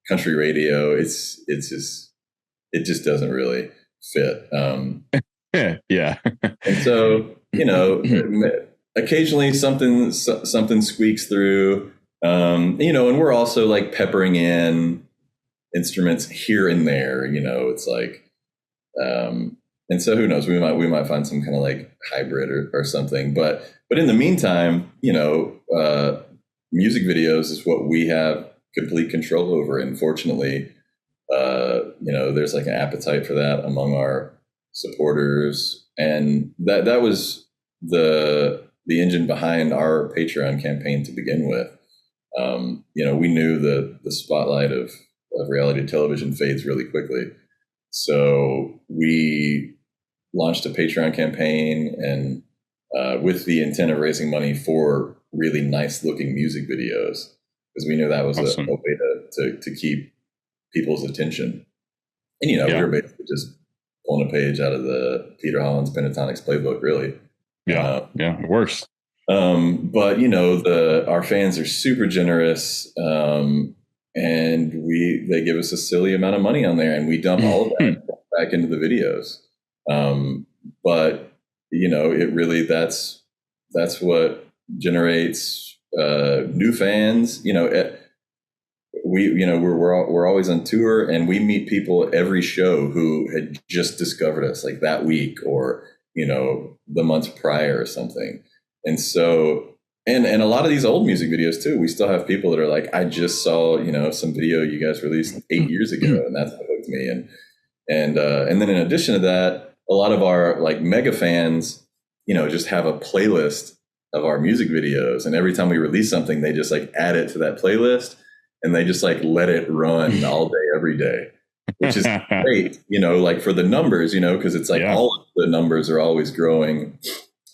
country radio, it just doesn't really fit. Yeah. And so, occasionally something squeaks through, and we're also like peppering in instruments here and there, it's like, and so who knows, we might find some kind of like hybrid or something, but in the meantime, music videos is what we have complete control over. And fortunately, there's like an appetite for that among our supporters. And that was the engine behind our Patreon campaign to begin with. We knew the spotlight of reality television fades really quickly. So we launched a Patreon campaign, and with the intent of raising money for really nice looking music videos, because we knew that was awesome. a way to keep people's attention. And, we were basically just pulling a page out of the Peter Hollins Pentatonics playbook, really. Yeah, it works. But, our fans are super generous, and they give us a silly amount of money on there, and we dump all of that back into the videos. But, it really, that's what generates new fans. We're always on tour, and we meet people at every show who had just discovered us like that week, or the month prior or something. And so, and a lot of these old music videos too, we still have people that are like, I just saw some video you guys released 8 years ago, and that's what hooked me. And then in addition to that, a lot of our like mega fans, just have a playlist of our music videos, and every time we release something, they just like add it to that playlist. And they just like let it run all day, every day. which is great, you know, like for the numbers, you know, because it's like all of the numbers are always growing,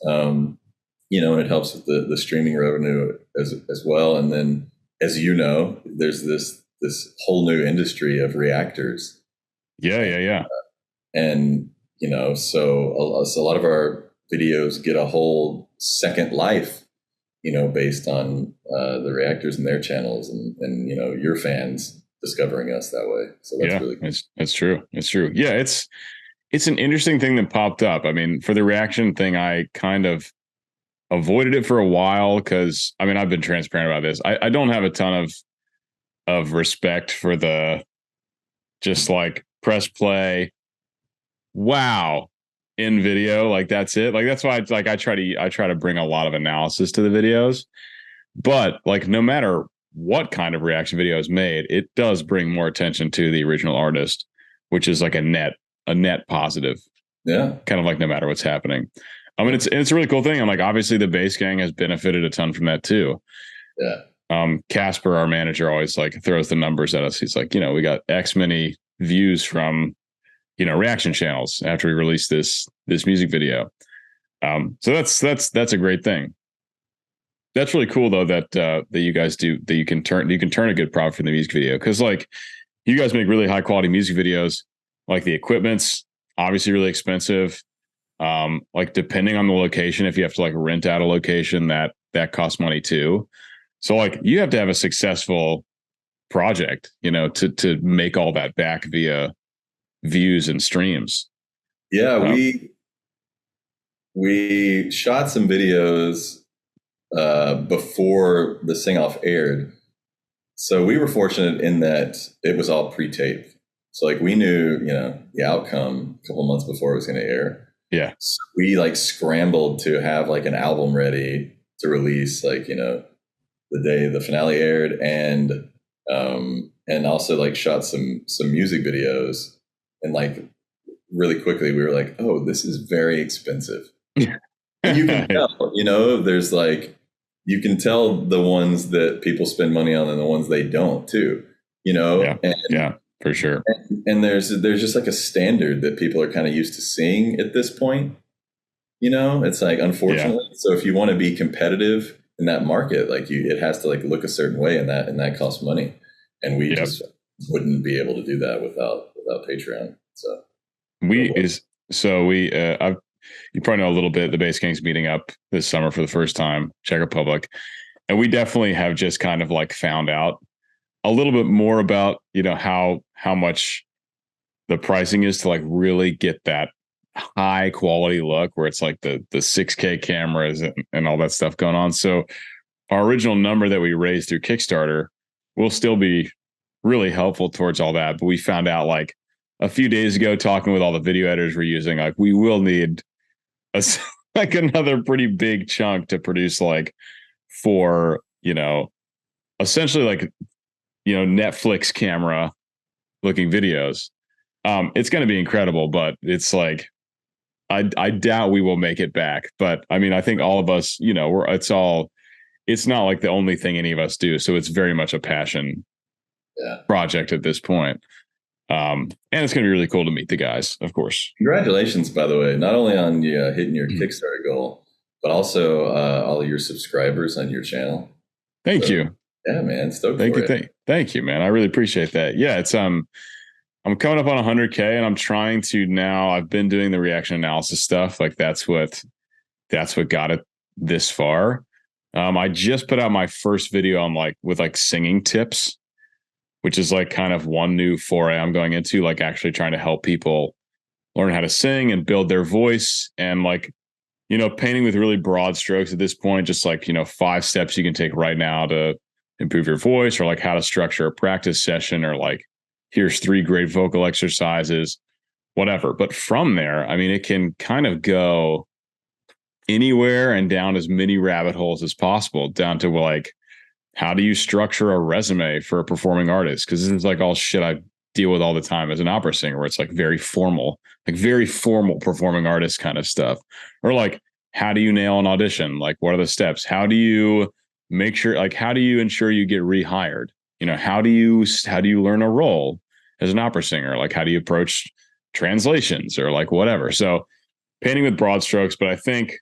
you know, and it helps with the streaming revenue as well. And then, as you know, there's this whole new industry of reactors. Yeah. And, you know, so a lot of our videos get a whole second life, you know, based on the reactors and their channels and, you know, your fans discovering us that way. So that's really cool. It's true. It's true. Yeah. It's an interesting thing that popped up. I mean, for the reaction thing, I kind of avoided it for a while because, I mean, I've been transparent about this. I don't have a ton of respect for the just like press play. Wow. In video, like that's it. Like that's why it's like I try to bring a lot of analysis to the videos. But like no matter what kind of reaction video is made, it does bring more attention to the original artist, which is like a net positive. Yeah. Kind of like no matter what's happening. I mean, it's a really cool thing. And like obviously the bass gang has benefited a ton from that too. Yeah. Casper, our manager, always like throws the numbers at us. He's like, you know, we got X many views from, you know, reaction channels after we released this music video. So that's a great thing. That's really cool though that you guys do that. You can turn a good profit from the music video because like you guys make really high quality music videos. Like the equipment's obviously really expensive. Like depending on the location, if you have to like rent out a location, that costs money too. So like you have to have a successful project, you know, to make all that back via views and streams. Yeah, we shot some videos before the sing-off aired. So we were fortunate in that it was all pre-taped. So like we knew, you know, the outcome a couple months before it was going to air. Yeah. So we like scrambled to have like an album ready to release, like, you know, the day the finale aired, and also like shot some music videos, and like really quickly we were like, oh, this is very expensive. And you can tell, you know, there's like, you can tell the ones that people spend money on and the ones they don't too, you know? Yeah, for sure. And there's just like a standard that people are kind of used to seeing at this point, you know, it's like, unfortunately. Yeah. So if you want to be competitive in that market, like it has to like look a certain way, and that costs money. And we just wouldn't be able to do that without Patreon. So you probably know a little bit. The Bass Gang's meeting up this summer for the first time, Czech Republic, and we definitely have just kind of like found out a little bit more about, you know, how much the pricing is to like really get that high quality look where it's like the 6K cameras and all that stuff going on. So our original number that we raised through Kickstarter will still be really helpful towards all that. But we found out like a few days ago, talking with all the video editors we're using, like we will need like another pretty big chunk to produce like for, you know, essentially like, you know, Netflix camera looking videos. It's going to be incredible, but it's like, I doubt we will make it back. But I mean, I think all of us, you know, it's not like the only thing any of us do. So it's very much a passion project at this point. And it's going to be really cool to meet the guys, of course. Congratulations, by the way, not only on hitting your Kickstarter goal, but also all of your subscribers on your channel. Thank you. Yeah, man. Stoked Thank for you. it. Thank you, man. I really appreciate that. Yeah, it's I'm coming up on 100K, and I'm trying to now. I've been doing the reaction analysis stuff. Like that's what got it this far. I just put out my first video on with singing tips, which is like kind of one new foray I'm going into, like actually trying to help people learn how to sing and build their voice, and like, you know, painting with really broad strokes at this point, just like, you know, 5 steps you can take right now to improve your voice, or like how to structure a practice session, or like, here's 3 great vocal exercises, whatever. But from there, I mean, it can kind of go anywhere and down as many rabbit holes as possible, down to like, how do you structure a resume for a performing artist? Because this is like all shit I deal with all the time as an opera singer, where it's like very formal performing artist kind of stuff. Or like, how do you nail an audition? Like, what are the steps? How do you make sure, like, how do you ensure you get rehired? You know, how do you learn a role? as an opera singer? Like, how do you approach translations or like whatever? So painting with broad strokes, but I think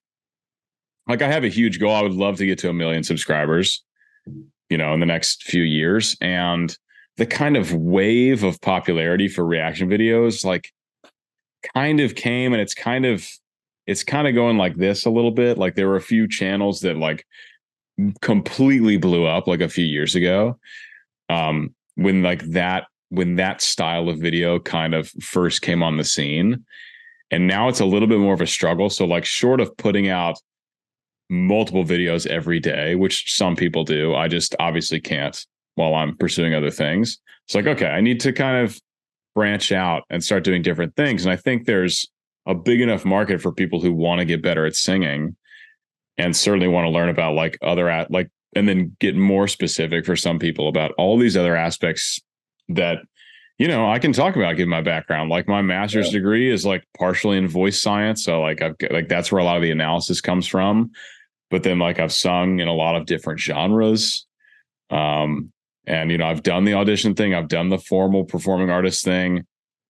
like I have a huge goal. I would love to get to 1 million subscribers, in the next few years. And the kind of wave of popularity for reaction videos, like kind of came, and it's kind of going like this a little bit. Like there were a few channels that like completely blew up like a few years ago. When that style of video kind of first came on the scene. And now it's a little bit more of a struggle. So like short of putting out multiple videos every day, which some people do, I just obviously can't while I'm pursuing other things. It's like, okay, I need to kind of branch out and start doing different things. And I think there's a big enough market for people who want to get better at singing and certainly want to learn about like and then get more specific for some people about all these other aspects that, I can talk about given my background. Like my master's degree is like partially in voice science. So like that's where a lot of the analysis comes from. But then like I've sung in a lot of different genres. And, I've done the audition thing. I've done the formal performing artist thing.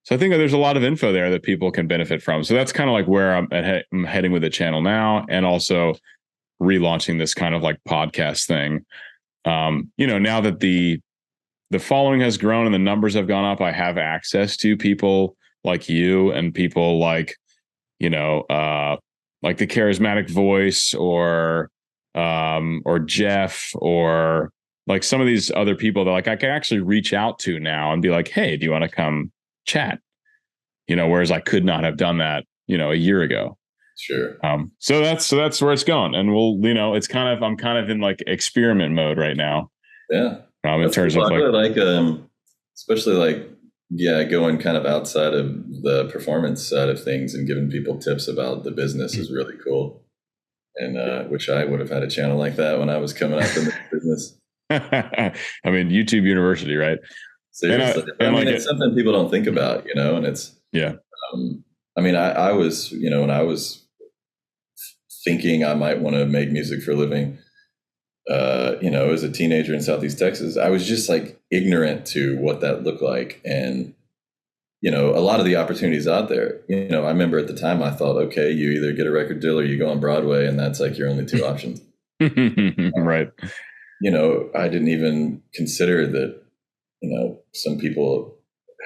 So I think there's a lot of info there that people can benefit from. So that's kind of like where I'm heading with the channel now, and also relaunching this kind of like podcast thing. Now that the following has grown and the numbers have gone up, I have access to people like you and people like, like the charismatic voice or Jeff, or like some of these other people that like I can actually reach out to now and be like, hey, do you want to come chat? Whereas I could not have done that, a year ago. Sure. So that's where it's going. And I'm kind of in like experiment mode right now. Yeah. In terms of like, especially like, going kind of outside of the performance side of things and giving people tips about the business is really cool. And which I would have had a channel like that when I was coming up in the business. I mean, YouTube University, right? Seriously. It's something people don't think about, and it's, I was, when I was thinking I might want to make music for a living, as a teenager in Southeast Texas, I was just like ignorant to what that looked like. And, a lot of the opportunities out there, I remember at the time I thought, okay, you either get a record deal or you go on Broadway, and that's like your only two options. Right. I didn't even consider that, some people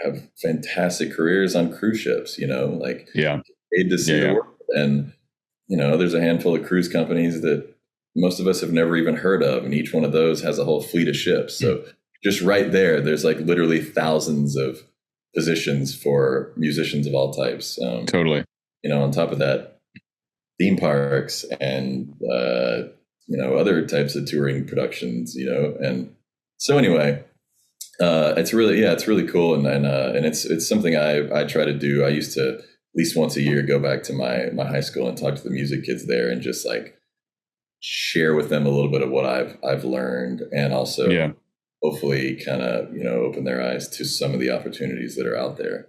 have fantastic careers on cruise ships, like paid to see the world. And, there's a handful of cruise companies that most of us have never even heard of. And each one of those has a whole fleet of ships. So just right there's like literally thousands of positions for musicians of all types. Totally. On top of that, theme parks and, other types of touring productions, and so anyway, it's really cool. And it's something I try to do. I used to at least once a year go back to my high school and talk to the music kids there and just like share with them a little bit of what I've learned, and also hopefully kind of, open their eyes to some of the opportunities that are out there.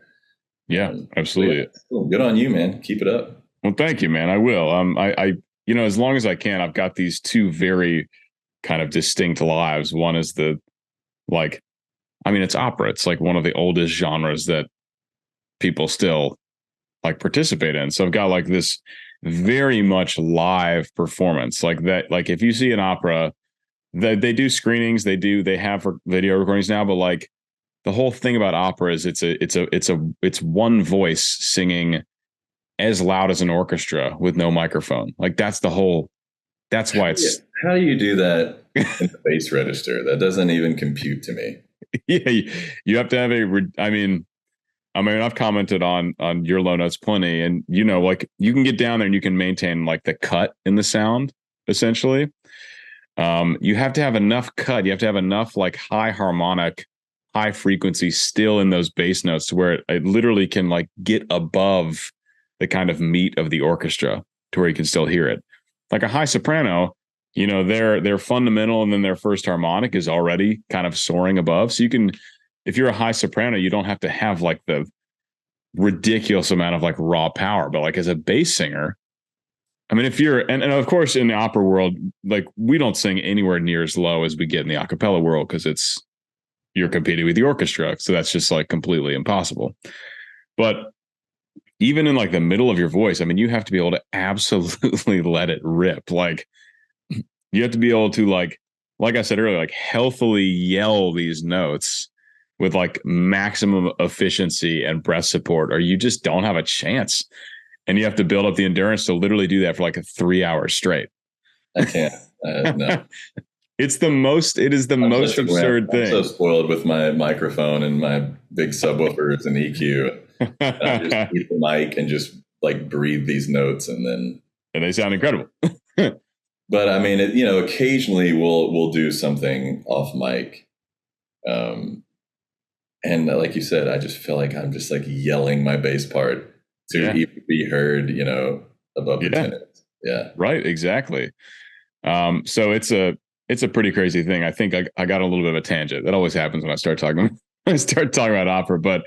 Yeah, absolutely. Cool. Good on you, man. Keep it up. Well, thank you, man. I will. I as long as I can, I've got these two very kind of distinct lives. One is it's opera. It's like one of the oldest genres that people still like participate in. So I've got like this very much live performance like that. Like if you see an opera, they do screenings, they have video recordings now, but like the whole thing about opera is it's one voice singing as loud as an orchestra with no microphone. Like that's why it's. How do you do that in the bass register? That doesn't even compute to me. Yeah, you have to have I've commented on your low notes plenty, and like you can get down there and you can maintain like the cut in the sound essentially. You have to have enough cut. You have to have enough like high harmonic, high frequency still in those bass notes to where it literally can like get above the kind of meat of the orchestra to where you can still hear it. Like a high soprano, their fundamental and then their first harmonic is already kind of soaring above. So you can, if you're a high soprano, you don't have to have like the ridiculous amount of like raw power. But like as a bass singer, I mean, if you're, and of course in the opera world, like we don't sing anywhere near as low as we get in the acapella world because it's you're competing with the orchestra. So that's just like completely impossible. But even in like the middle of your voice, I mean, you have to be able to absolutely let it rip. Like you have to be able to like I said earlier, like healthily yell these notes with like maximum efficiency and breath support, or you just don't have a chance. And you have to build up the endurance to literally do that for like 3 hours straight. I can't. No. It is the most absurd thing. I'm so spoiled with my microphone and my big subwoofers and EQ. I just keep the mic and just like breathe these notes, and they sound incredible. But I mean, occasionally we'll do something off mic, and like you said, I just feel like I'm just like yelling my bass part to even be heard, above the tenors. Yeah, right, exactly. So it's a pretty crazy thing. I think I got a little bit of a tangent. That always happens when I start talking about opera. But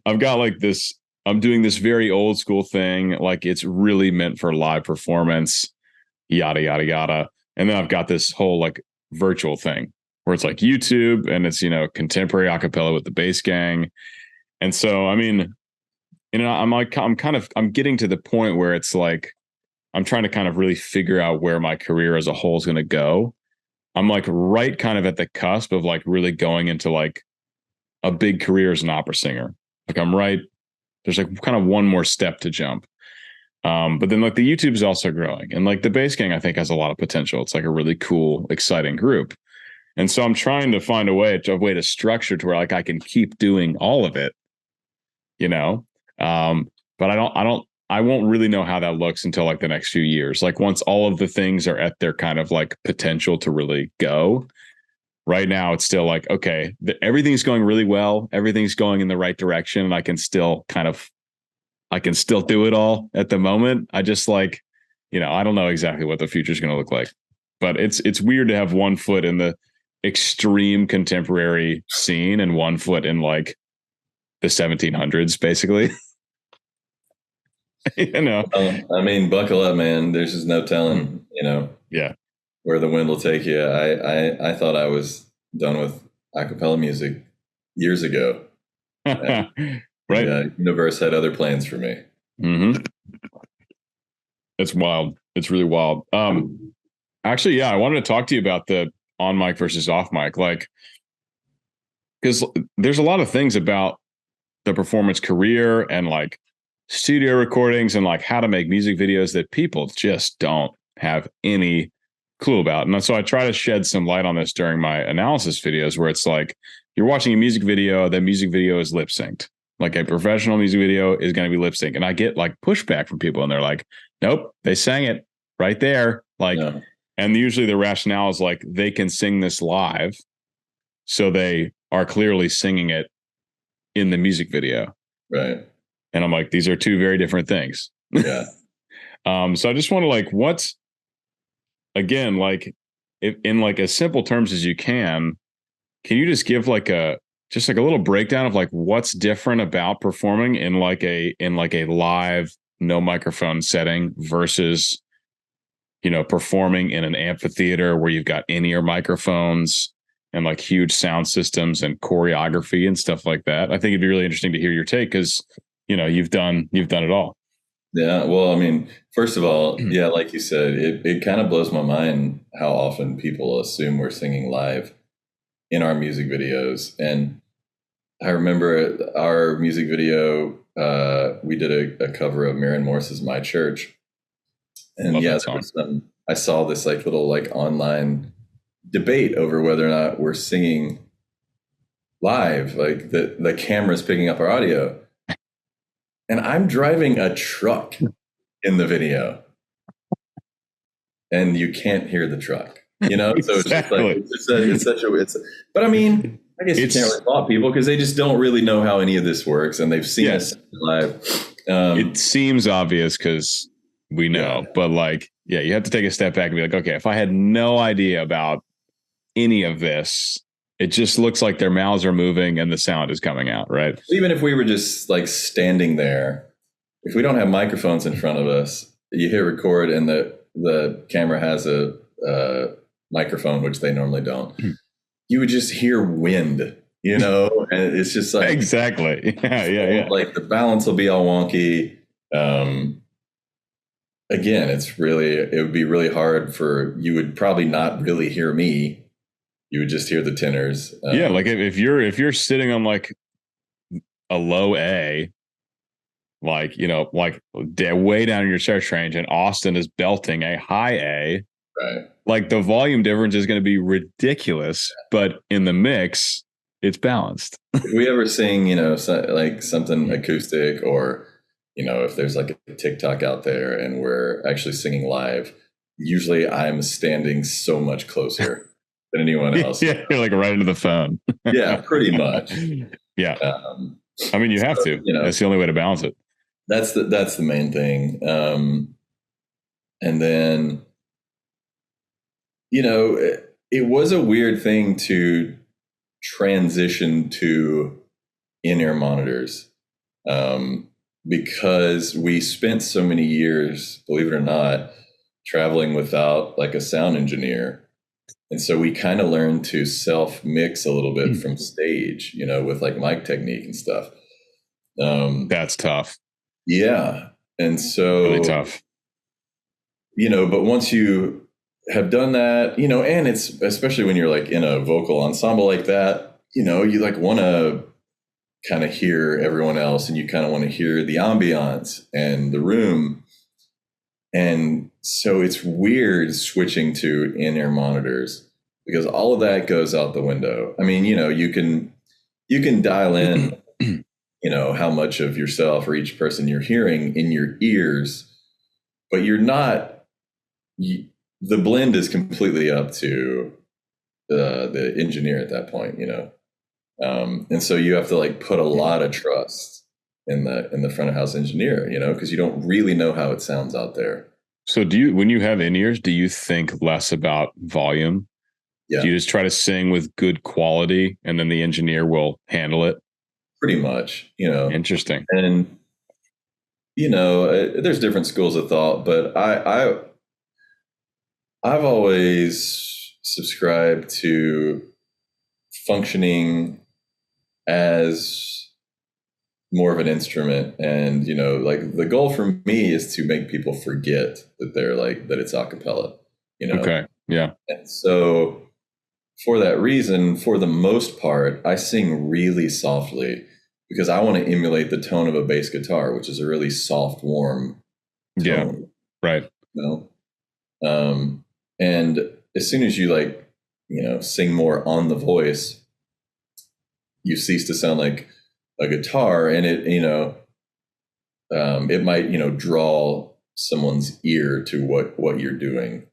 I've got like this. I'm doing this very old school thing. Like it's really meant for live performance. Yada yada yada. And then I've got this whole like virtual thing where it's like YouTube and it's contemporary acapella with the bass gang. And so I mean, I'm getting to the point where it's like I'm trying to kind of really figure out where my career as a whole is going to go. I'm like right kind of at the cusp of like really going into like a big career as an opera singer. Like I'm right. There's like kind of one more step to jump. But then like the YouTube is also growing, and like the bass gang I think has a lot of potential. It's like a really cool, exciting group. And so I'm trying to find a way to structure to where like I can keep doing all of it, but I won't really know how that looks until like the next few years. Like once all of the things are at their kind of like potential to really go. Right now, it's still like, okay, everything's going really well. Everything's going in the right direction. And I can still do it all at the moment. I just like, I don't know exactly what the future is going to look like, but it's weird to have one foot in the extreme contemporary scene and one foot in like the 1700s, basically. I mean, buckle up, man. There's just no telling, Yeah. where the wind will take you. I thought I was done with acapella music years ago. Right. The universe had other plans for me. Mm-hmm. It's wild. It's really wild. Actually, yeah, I wanted to talk to you about the on mic versus off mic, like, because there's a lot of things about the performance career and like studio recordings and like how to make music videos that people just don't have any clue about. And so I try to shed some light on this during my analysis videos, where it's like you're watching a music video, the music video is lip synced. Like a professional music video is going to be lip sync. And I get like pushback from people and they're like, nope, they sang it right there. Like, yeah. And usually the rationale is like, they can sing this live. So they are clearly singing it in the music video. Right. And I'm like, these are two very different things. Yeah. So I just want to like, what's, again, like if, in like as simple terms as you can you just give like a little breakdown of like what's different about performing in like a live no microphone setting versus, performing in an amphitheater where you've got in-ear microphones and like huge sound systems and choreography and stuff like that. I think it'd be really interesting to hear your take because, you've done it all. Yeah. Well, I mean, first of all, yeah, like you said, it kind of blows my mind how often people assume we're singing live in our music videos. And I remember our music video, we did a cover of Maren Morris's My Church. And yeah, I saw this like little like online debate over whether or not we're singing live, like the camera's picking up our audio. And I'm driving a truck in the video and you can't hear the truck, so exactly. It's just like, but I mean, I guess you can't really fault people because they just don't really know how any of this works and they've seen us live. It seems obvious because we know, but like, yeah, you have to take a step back and be like, okay, if I had no idea about any of this, it just looks like their mouths are moving and the sound is coming out, right? Even if we were just like standing there, if we don't have microphones in front of us, you hit record and the camera has a microphone, which they normally don't. You would just hear wind and it's just like, exactly. Yeah. Like the balance will be all wonky. Again, it would be really hard you would probably not really hear me. You would just hear the tenors. Yeah. Like if you're sitting on like a low A, like, like way down in your search range, and Austin is belting a high A, right? Like the volume difference is going to be ridiculous, but in the mix, it's balanced. If we ever sing, like something acoustic, or, if there's like a TikTok out there and we're actually singing live, usually I'm standing so much closer than anyone else. Yeah, you're like right into the phone. Yeah, pretty much. Yeah. I mean, you have to. That's the only way to balance it. That's the main thing. And then, it was a weird thing to transition to in-ear monitors, because we spent so many years, believe it or not, traveling without like a sound engineer. And so we kind of learned to self-mix a little bit from stage, with like mic technique and stuff. That's tough. Yeah. And so really tough. But once you have done that, and it's especially when you're like in a vocal ensemble like that, you like want to kind of hear everyone else, and you kind of want to hear the ambiance and the room. And so it's weird switching to in-ear monitors, because all of that goes out the window. I mean, you can dial in, how much of yourself or each person you're hearing in your ears, but you're not. The blend is completely up to the engineer at that point, and so you have to like put a lot of trust in the front of house engineer, because you don't really know how it sounds out there. So when you have in-ears, do you think less about volume? Yeah. Do you just try to sing with good quality, and then the engineer will handle it? Pretty much, Interesting. And there's different schools of thought, but I've always subscribed to functioning as more of an instrument. And, like the goal for me is to make people forget that that it's acapella, Okay. Yeah. And so for that reason, for the most part, I sing really softly, because I want to emulate the tone of a bass guitar, which is a really soft, warm tone. Yeah. Right. And as soon as you sing more on the voice, you cease to sound like a guitar, and it might, draw someone's ear to what you're doing.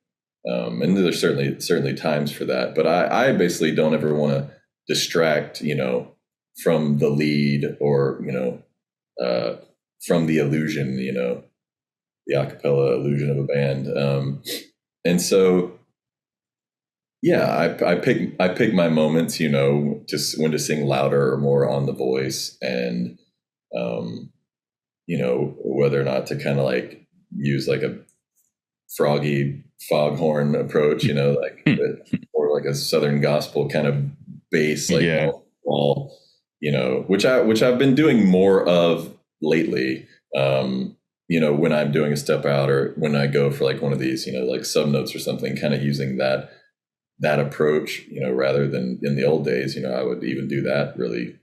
And there's certainly times for that, but I basically don't ever want to distract, from the lead, or, from the illusion, the acapella illusion of a band. And so, yeah, I pick my moments, just when to sing louder or more on the voice, and, whether or not to kind of like use like a froggy foghorn approach, or like a Southern gospel kind of bass, like all, which I've been doing more of lately. When I'm doing a step out, or when I go for like one of these, like sub notes or something, kind of using that approach, rather than in the old days, I would even do that really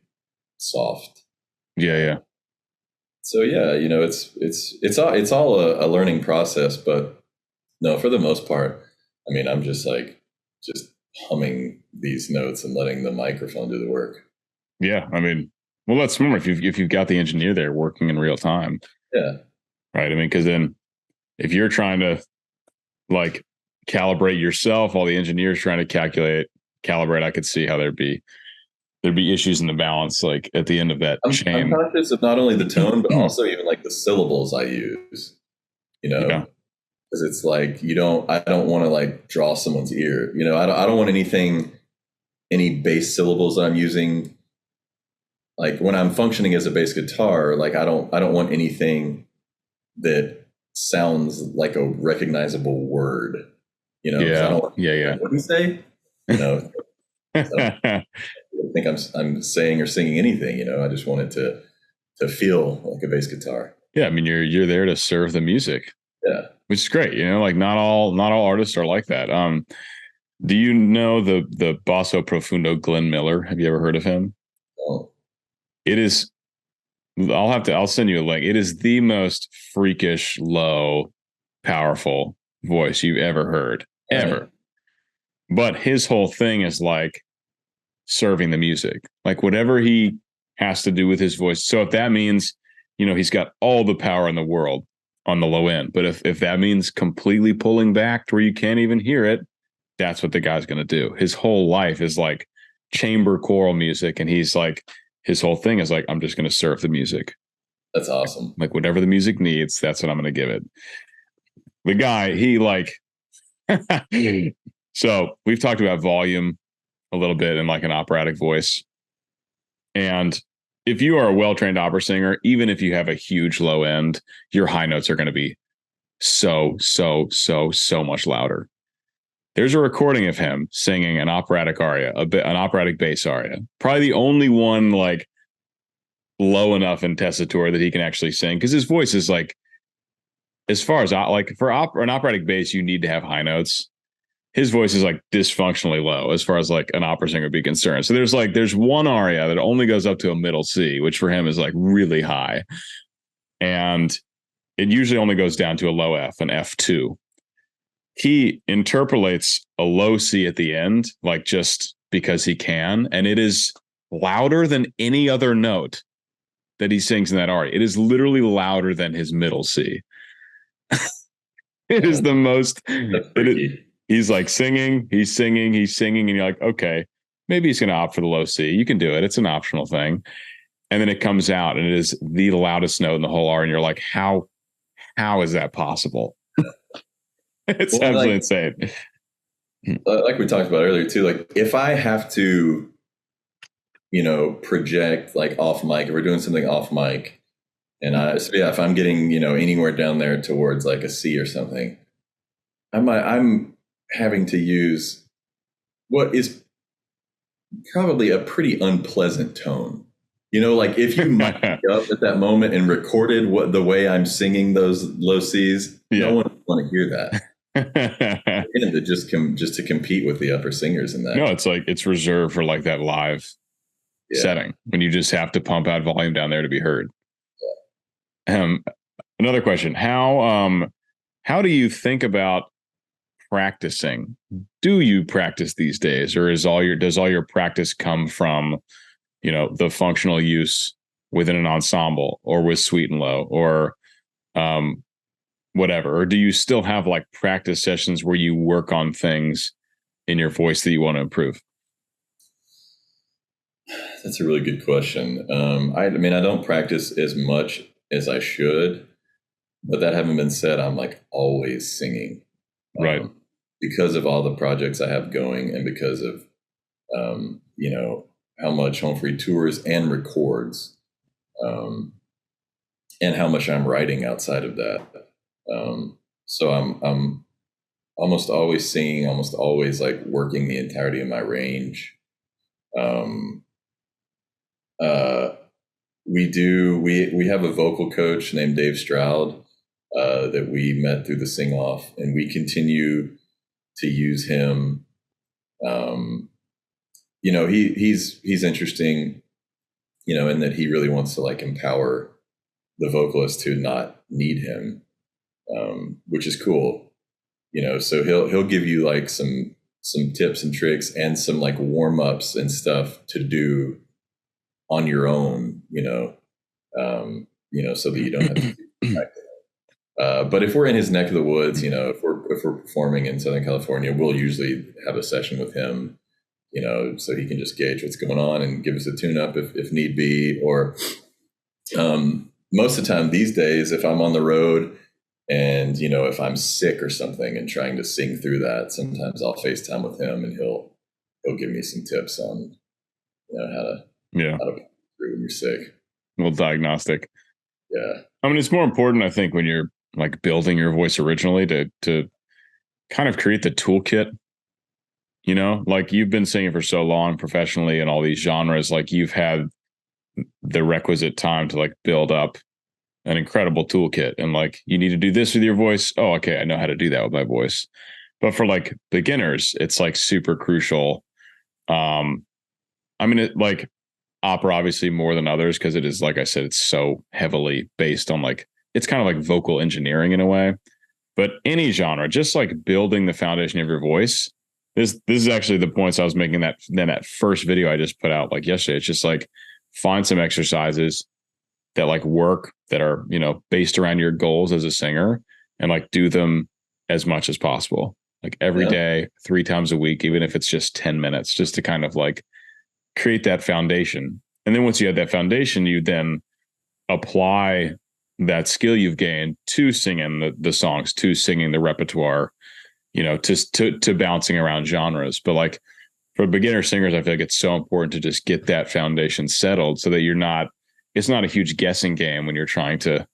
soft. Yeah. So yeah, it's all a learning process, but no, for the most part, I mean, I'm just humming these notes and letting the microphone do the work. Yeah. I mean, well, that's smart if you've got the engineer there working in real time. Yeah. Right. I mean, because then if you're trying to like calibrate yourself while the engineer's trying to calibrate, I could see how there'd be issues in the balance, like at the end of that chain. I'm conscious of not only the tone, but also even like the syllables I use, because it's like, I don't want to like draw someone's ear, I don't want any bass syllables that I'm using. Like when I'm functioning as a bass guitar, like I don't want anything that sounds like a recognizable word, Yeah. What do you say? So, think I'm saying or singing anything. I just want it to feel like a bass guitar. Yeah, I mean, you're there to serve the music. Yeah, which is great. Like not all artists are like that. Do you know the basso profundo Glenn Miller? Have you ever heard of him? oh, It is. I'll send you a link. It is the most freakish, low, powerful voice you've ever heard, ever. right. But his whole thing is like serving the music, like whatever he has to do with his voice. So if that means, he's got all the power in the world on the low end, but if that means completely pulling back to where you can't even hear it, that's what the guy's going to do. His whole life is like chamber choral music, and he's like, his whole thing is like, I'm just going to serve the music. That's awesome. Like whatever the music needs, that's what I'm going to give it. The guy, he like, so we've talked about volume a little bit in like an operatic voice. And if you are a well-trained opera singer, even if you have a huge low end, your high notes are going to be so much louder. There's a recording of him singing an operatic aria, an operatic bass aria. Probably the only one like low enough in tessitura that he can actually sing, because his voice is like, as far as like for an operatic bass, you need to have high notes. His voice is like dysfunctionally low as far as like an opera singer be concerned. So there's one aria that only goes up to a middle C, which for him is like really high. And it usually only goes down to a low F, an F2. He interpolates a low C at the end, like just because he can. And it is louder than any other note that he sings in that aria. It is literally louder than his middle C. It is the most. He's like singing, and you're like, okay, maybe he's going to opt for the low C. You can do it. It's an optional thing. And then it comes out, and it is the loudest note in the whole aria. And you're like, how is that possible? It's absolutely insane. Like we talked about earlier too, like if I have to, project like off mic, if we're doing something off mic, and if I'm getting, anywhere down there towards like a C or something, I'm having to use what is probably a pretty unpleasant tone. Like if you mic up at that moment and recorded the way I'm singing those low C's, no one would want to hear that. And just to compete with the upper singers in that. No, it's like it's reserved for like that live setting when you just have to pump out volume down there to be heard. Another question: How do you think about practicing? Do you practice these days, or does all your practice come from the functional use within an ensemble or with sweet and low or whatever? Or do you still have like practice sessions where you work on things in your voice that you want to improve? That's a really good question. I don't practice as much as I should, but that having been said, I'm like always singing, right? Because of all the projects I have going, and because of how much Home Free tours and records, and how much I'm writing outside of that. So I'm almost always singing, almost always like working the entirety of my range. We have a vocal coach named Dave Stroud that we met through the Sing Off, and we continue to use him. He's interesting, in that he really wants to like empower the vocalist to not need him, which is cool. So he'll give you like some tips and tricks and some like warm ups and stuff to do on your own, so that you don't have to do but if we're in his neck of the woods, if we're performing in Southern California, we'll usually have a session with him, so he can just gauge what's going on and give us a tune up if need be. Or most of the time these days, if I'm on the road and, if I'm sick or something and trying to sing through that, sometimes I'll FaceTime with him and he'll give me some tips on, how to through when you're sick. Well, diagnostic. Yeah. I mean, it's more important, I think, when you're like building your voice originally to kind of create the toolkit, You know, like you've been singing for so long professionally in all these genres, like you've had the requisite time to like build up an incredible toolkit. And like you need to do this with your voice. Oh, okay, I know how to do that with my voice. But for like beginners, it's like super crucial. I mean, it like opera obviously more than others because it is, like I said, it's so heavily based on like it's kind of like vocal engineering in a way. But any genre, just like building the foundation of your voice. This is actually the points I was making that first video I just put out like yesterday. It's just like find some exercises that like work that are, you know, based around your goals as a singer and like do them as much as possible. Like every day, 3 times a week, even if it's just 10 minutes, just to kind of like create that foundation. And then once you have that foundation, you then apply that skill you've gained to singing the songs, to singing the repertoire, you know, to bouncing around genres. But like for beginner singers, I feel like it's so important to just get that foundation settled so that it's not a huge guessing game when you're trying to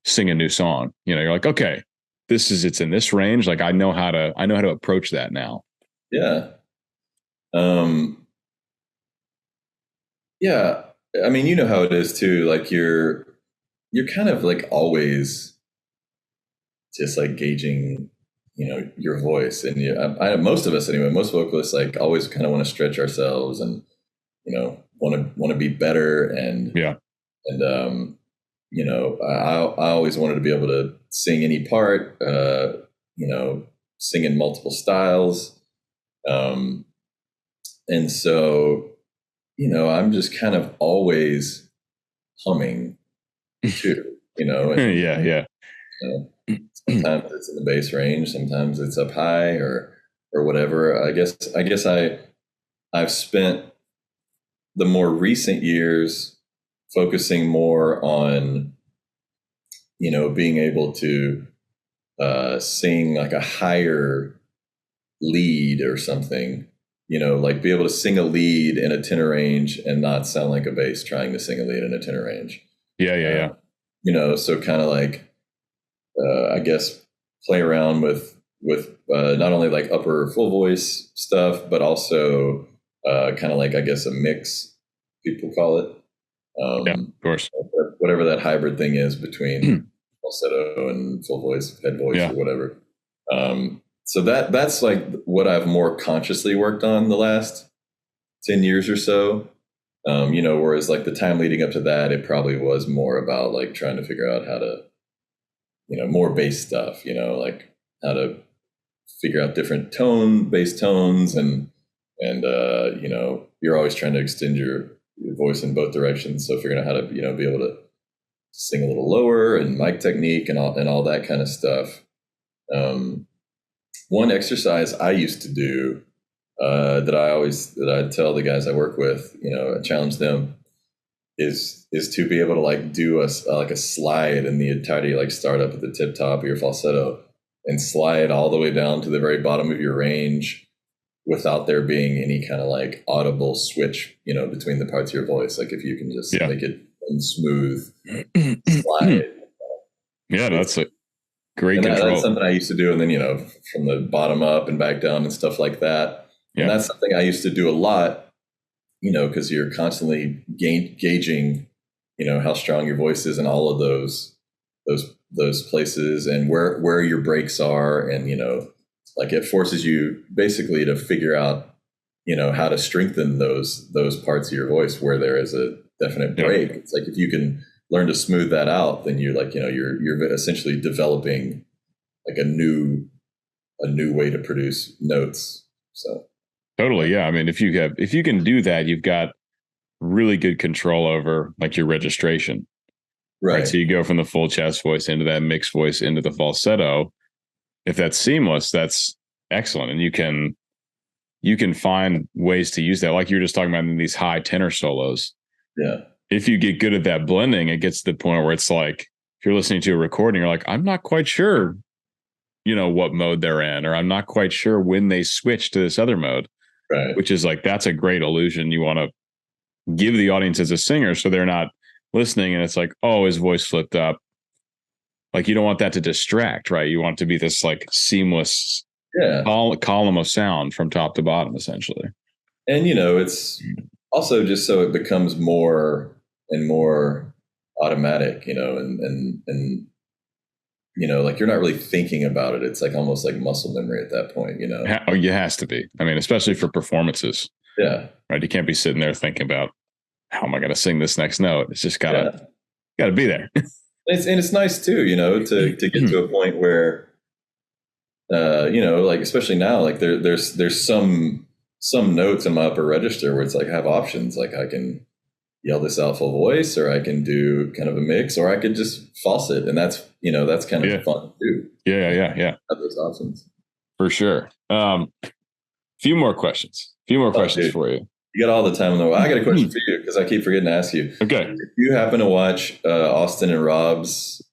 sing a new song. You know, you're like, okay, it's in this range. Like I know how to approach that now. Yeah. Yeah. I mean, you know how it is too. Like you're kind of like always just like gauging, you know, your voice. And most of us anyway, most vocalists like always kind of want to stretch ourselves and, you know, want to be better. And, you know, I always wanted to be able to sing any part, you know, sing in multiple styles. And so, you know, I'm just kind of always humming too, you know. And, yeah. You know, sometimes it's in the bass range, sometimes it's up high or whatever. I guess I've spent the more recent years focusing more on, you know, being able to sing like a higher lead or something, you know, like be able to sing a lead in a tenor range and not sound like a bass trying to sing a lead in a tenor range. Yeah. You know, so kind of like, I guess, play around with not only like upper full voice stuff, but also kind of like, I guess, a mix, people call it. Yeah, of course. Whatever that hybrid thing is between falsetto and full voice, head voice, or whatever. So that's like what I've more consciously worked on the last 10 years or so. You know, whereas like the time leading up to that, it probably was more about like trying to figure out how to, you know, more bass stuff, you know, like how to figure out different bass tones and you know, you're always trying to extend your voice in both directions. So figuring out how to, you know, be able to sing a little lower and mic technique and all that kind of stuff. One exercise I used to do that I tell the guys I work with, you know, I challenge them is to be able to like do a slide in the entirety, like start up at the tip top of your falsetto and slide all the way down to the very bottom of your range without there being any kind of like audible switch, you know, between the parts of your voice. Like if you can just make it smooth slide. Yeah, that's a great control. That's something I used to do. And then, you know, from the bottom up and back down and stuff like that. Yeah. And that's something I used to do a lot, you know, because you're constantly gauging, you know, how strong your voice is in all of those places and where your breaks are. And, you know, like it forces you basically to figure out, you know, how to strengthen those parts of your voice where there is a definite break. It's like if you can learn to smooth that out, then you're like, you know, you're essentially developing like a new way to produce notes. So totally, yeah. I mean, if you can do that, you've got really good control over like your registration. Right. So you go from the full chest voice into that mixed voice into the falsetto. If that's seamless, that's excellent. And you can find ways to use that. Like you were just talking about in these high tenor solos. Yeah. If you get good at that blending, it gets to the point where it's like, if you're listening to a recording, you're like, I'm not quite sure, you know, what mode they're in, or I'm not quite sure when they switch to this other mode. Right. Which is like, that's a great illusion you want to give the audience as a singer. So they're not listening and it's like, oh, his voice flipped up. Like you don't want that to distract, right? You want it to be this like seamless Yeah. column of sound from top to bottom, essentially. And, it's also just so it becomes more and more automatic, and like you're not really thinking about it. It's like almost like muscle memory at that point, Oh, it has to be. I mean, especially for performances. Yeah. Right. You can't be sitting there thinking about how am I going to sing this next note. It's just gotta be there. It's nice too, to get to a point where, like especially now, like there's some notes in my upper register where it's like I have options, like I can yell this out full voice, or I can do kind of a mix, or I could just falset, and that's kind of fun too. Yeah. Have those options for sure. Few more questions for you. You got all the time in the world. I got a question for you because I keep forgetting to ask you. Okay. If you happen to watch Austin and Rob's,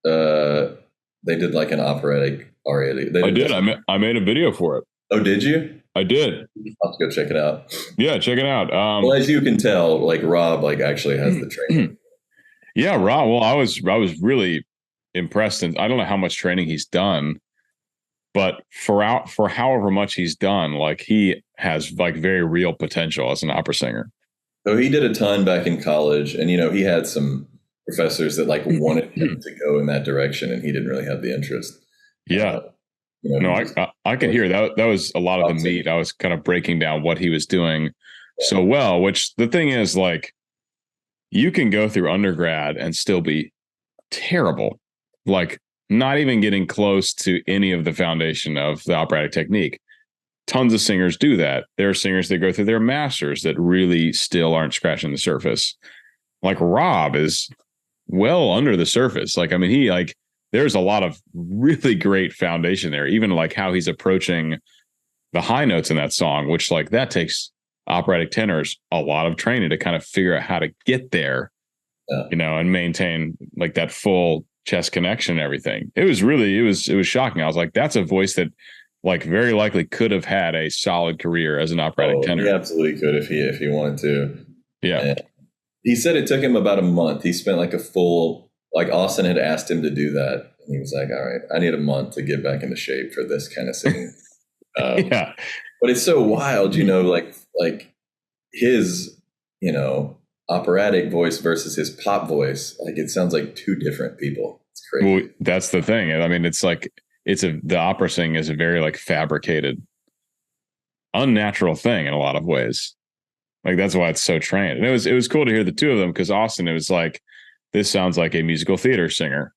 they did like an operatic aria. I did. I made a video for it. Oh, did you? I did. I'll have to go check it out. Yeah, check it out. Well, as you can tell, like Rob, like actually has the training. Yeah, Rob. Well, I was really impressed, and I don't know how much training he's done, but for however much he's done, like he has like very real potential as an opera singer. So he did a ton back in college, and he had some professors that like wanted him to go in that direction, and he didn't really have the interest. Yeah. I could hear that. That was a lot of the meat. I was kind of breaking down what he was doing so well, which the thing is, like, you can go through undergrad and still be terrible, like not even getting close to any of the foundation of the operatic technique. Tons of singers do that. There are singers that go through their masters that really still aren't scratching the surface. Like Rob is well under the surface. Like, I mean, there's a lot of really great foundation there, even like how he's approaching the high notes in that song, which like that takes operatic tenors a lot of training to kind of figure out how to get there, and maintain like that full chest connection and everything. It was shocking. I was like, that's a voice that like very likely could have had a solid career as an operatic tenor. He absolutely could if he wanted to. Yeah. And he said it took him about a month. He spent like a full, like Austin had asked him to do that. And he was like, all right, I need a month to get back into shape for this kind of singing. Yeah. But it's so wild, like his, operatic voice versus his pop voice. Like it sounds like two different people. It's crazy. Well, that's the thing. I mean, it's like, the opera singing is a very like fabricated, unnatural thing in a lot of ways. Like that's why it's so trained. And it was cool to hear the two of them, because Austin, it was like, this sounds like a musical theater singer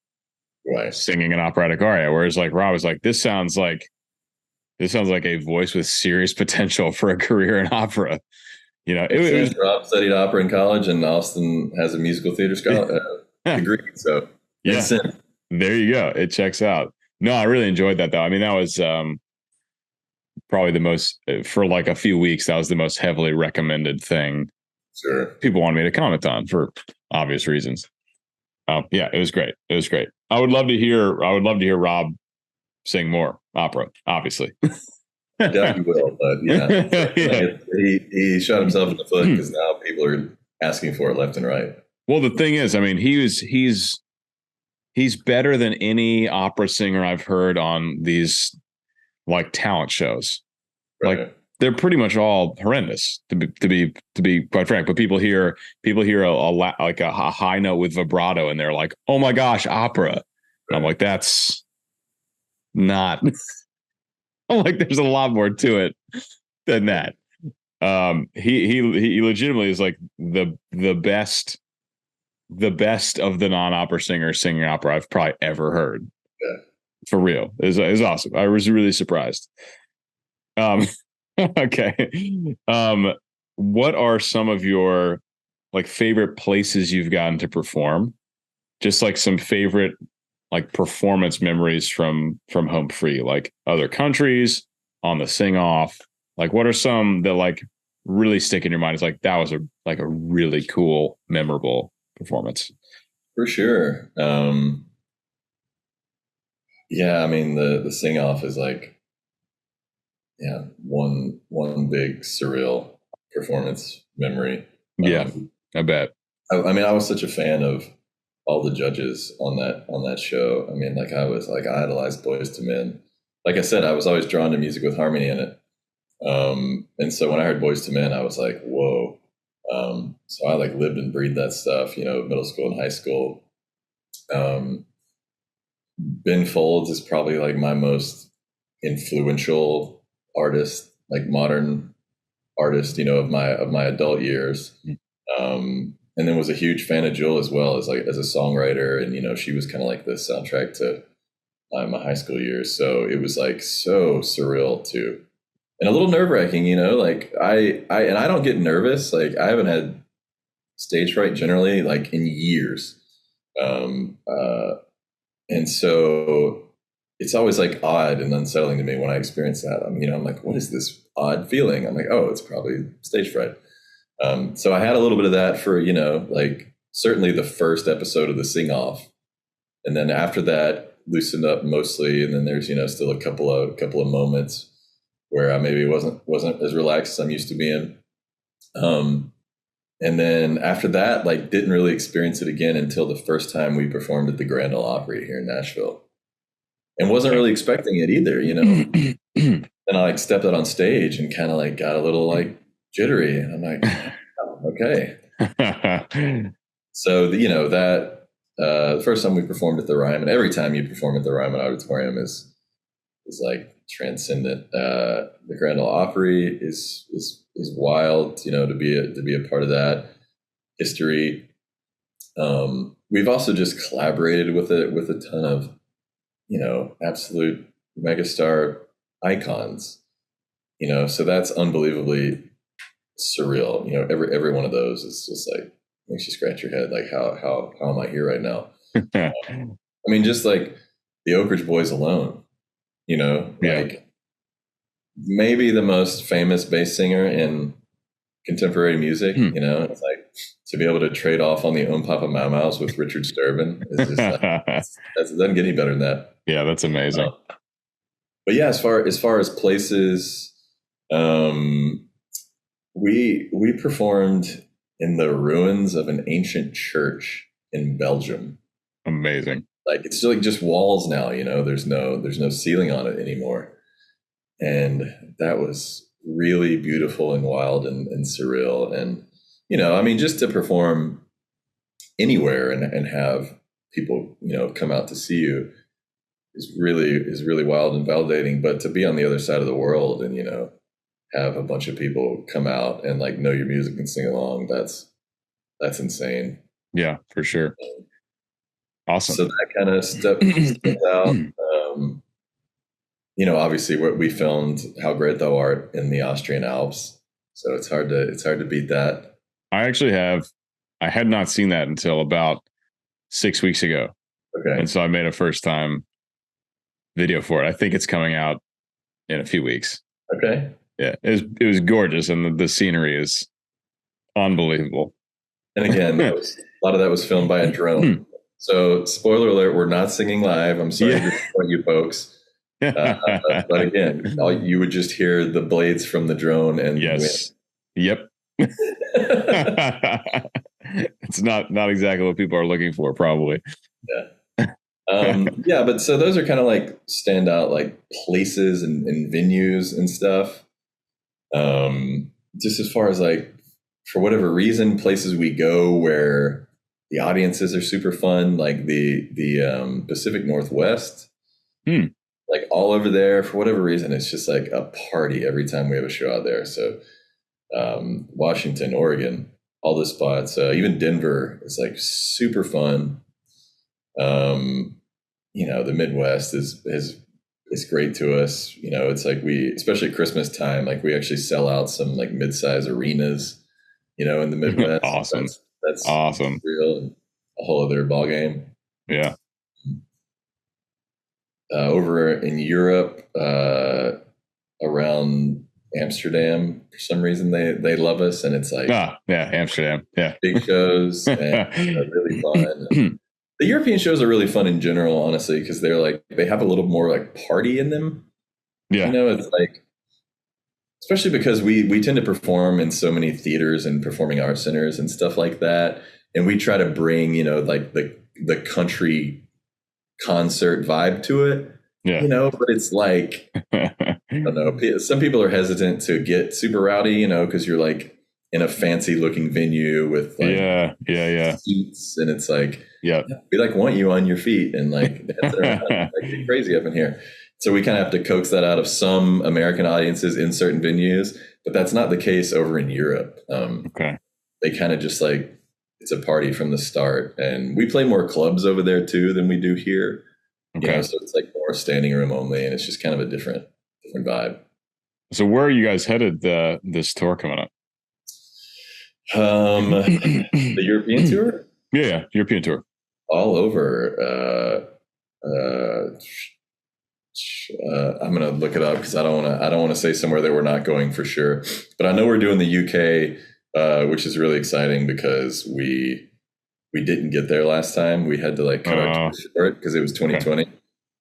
singing an operatic aria. Whereas like Rob was like, this sounds like a voice with serious potential for a career in opera. Rob studied opera in college, and Austin has a musical theater degree. So there you go. It checks out. No, I really enjoyed that though. I mean, that was probably the most, for like a few weeks, that was the most heavily recommended thing. Sure. People wanted me to comment on for obvious reasons. Yeah, it was great. I would love to hear Rob sing more opera, obviously. Definitely will, but he shot himself in the foot because now people are asking for it left and right. Well, the thing is, I mean, he's better than any opera singer I've heard on these like talent shows. Right. Like they're pretty much all horrendous, to be quite frank. But people hear a high note with vibrato, and they're like, "Oh my gosh, opera!" Right. And I'm like, "That's not." I'm like, "There's a lot more to it than that." He legitimately is like the best of the non-opera singers singing opera I've probably ever heard. Yeah. For real, is awesome. I was really surprised. Okay. What are some of your like favorite places you've gotten to perform? Just like some favorite like performance memories from home free, like other countries, on the sing off. Like what are some that like really stick in your mind? It's like that was a really cool, memorable performance. For sure. Yeah, I mean the sing off is like one big surreal performance memory. Yeah, I bet. I mean, I was such a fan of all the judges on that show. I mean, like I idolized Boys to Men. like I said, I was always drawn to music with harmony in it. And so when I heard Boyz II Men, I was like, whoa. So I like lived and breathed that stuff, you know, middle school and high school. Ben Folds is probably like my most influential artist, like modern artist, you know, of my adult years. And then was a huge fan of Jewel as well as a songwriter. And, you know, she was kind of like the soundtrack to my high school years. So it was like so surreal too. And a little nerve wracking, you know, like I don't get nervous. Like I haven't had stage fright generally like in years. And so it's always like odd and unsettling to me when I experience that. I'm like, what is this odd feeling? I'm like, oh, it's probably stage fright. So I had a little bit of that for, you know, like certainly the first episode of the Sing Off. And then after that loosened up mostly. And then there's, you know, still a couple of moments where I maybe wasn't as relaxed as I'm used to being. And then after that, like didn't really experience it again until the first time we performed at the Grand Ole Opry here in Nashville. And wasn't really expecting it either, you know. And I like stepped out on stage and kind of like got a little like jittery. And I'm like, oh, okay. So, you know, that the first time we performed at the Ryman, every time you perform at the Ryman Auditorium is like transcendent. The Grand Ole Opry is wild, you know, to be a part of that history. We've also just collaborated with a ton of, you know, absolute megastar icons, you know, so that's unbelievably surreal. You know, every one of those is just like makes you scratch your head. Like how am I here right now? I mean, just like the Oak Ridge Boys alone, you know, like maybe the most famous bass singer in contemporary music, you know, it's like to be able to trade off on the Papa Mau Maus with Richard Sturban is just like, that doesn't get any better than that. Yeah, that's amazing. But yeah, as far as places, we performed in the ruins of an ancient church in Belgium. Amazing. Like it's like just walls now, you know, there's no ceiling on it anymore. And that was really beautiful and wild and surreal. And, you know, I mean, just to perform anywhere and have people, you know, come out to see you is really wild and validating. But to be on the other side of the world and, you know, have a bunch of people come out and like know your music and sing along, that's insane. Yeah, for sure. Awesome. So that kind of stepped out. You know, obviously we filmed How Great Thou Art in the Austrian Alps. So it's hard to beat that. I had not seen that until about 6 weeks ago. Okay. And so I made a first time video for it. I think it's coming out in a few weeks. Okay. Yeah. It was gorgeous. And the scenery is unbelievable. And again, a lot of that was filmed by a drone. So spoiler alert, we're not singing live. I'm sorry to disappoint you folks. But again, you would just hear the blades from the drone and yes. Yep. It's not exactly what people are looking for, probably. Yeah. Yeah, but so those are kind of like standout like places and venues and stuff. Just as far as like, for whatever reason, places we go where the audiences are super fun, like the Pacific Northwest. Like all over there, for whatever reason, it's just like a party every time we have a show out there. So Washington, Oregon, all the spots, even Denver is like super fun. You know, the Midwest is great to us. You know, it's like especially at Christmas time, like we actually sell out some like mid-size arenas, you know, in the Midwest. Awesome. That's awesome. Real and a whole other ball game. Yeah. Over in Europe, around Amsterdam, for some reason they love us, and it's like Amsterdam, big shows and really fun. The European shows are really fun in general, honestly, because they have a little more like party in them. Yeah, you know, it's like, especially because we tend to perform in so many theaters and performing arts centers and stuff like that, and we try to bring, you know, like the country concert vibe to it. Yeah. but it's like, I don't know. Some people are hesitant to get super rowdy, because you're like in a fancy looking venue with like seats, and it's like, yeah, we like want you on your feet and like dancing around, like get crazy up in here. So we kind of have to coax that out of some American audiences in certain venues, but that's not the case over in Europe. Okay. They kind of just like, it's a party from the start, and we play more clubs over there too than we do here. Okay. So it's like more standing room only, and it's just kind of a different vibe. So where are you guys headed this tour coming up? The European tour? Yeah, European tour. All over. I'm gonna look it up because I don't want to say somewhere that we're not going for sure. But I know we're doing the UK, which is really exciting because we didn't get there last time. We had to like cut our tour short because it was 2020,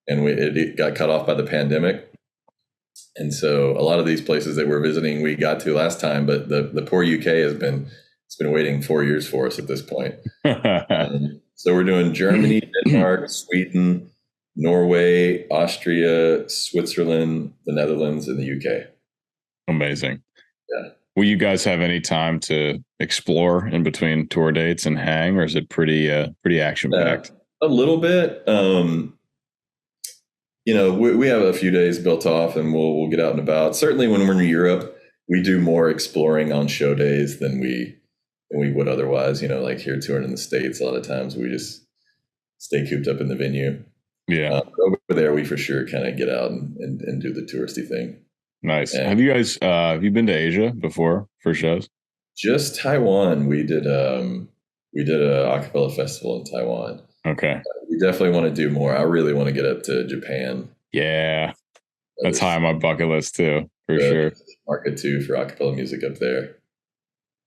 and it got cut off by the pandemic. And so a lot of these places that we're visiting, we got to last time, but the poor UK has been waiting 4 years for us at this point. So we're doing Germany, Denmark, Sweden, Norway, Austria, Switzerland, the Netherlands, and the UK. Amazing. Yeah. Will you guys have any time to explore in between tour dates and hang, or is it pretty action packed? A little bit. We have a few days built off, and we'll get out and about. Certainly, when we're in Europe, we do more exploring on show days than we would otherwise. Like here touring in the States, a lot of times we just stay cooped up in the venue. Yeah. Over there, we for sure kind of get out and do the touristy thing. Nice. And have you been to Asia before for shows? Just Taiwan. We did a acapella festival in Taiwan. Okay. We definitely want to do more. I really want to get up to Japan. Yeah. That's high on my bucket list too, for sure. Market too for acapella music up there.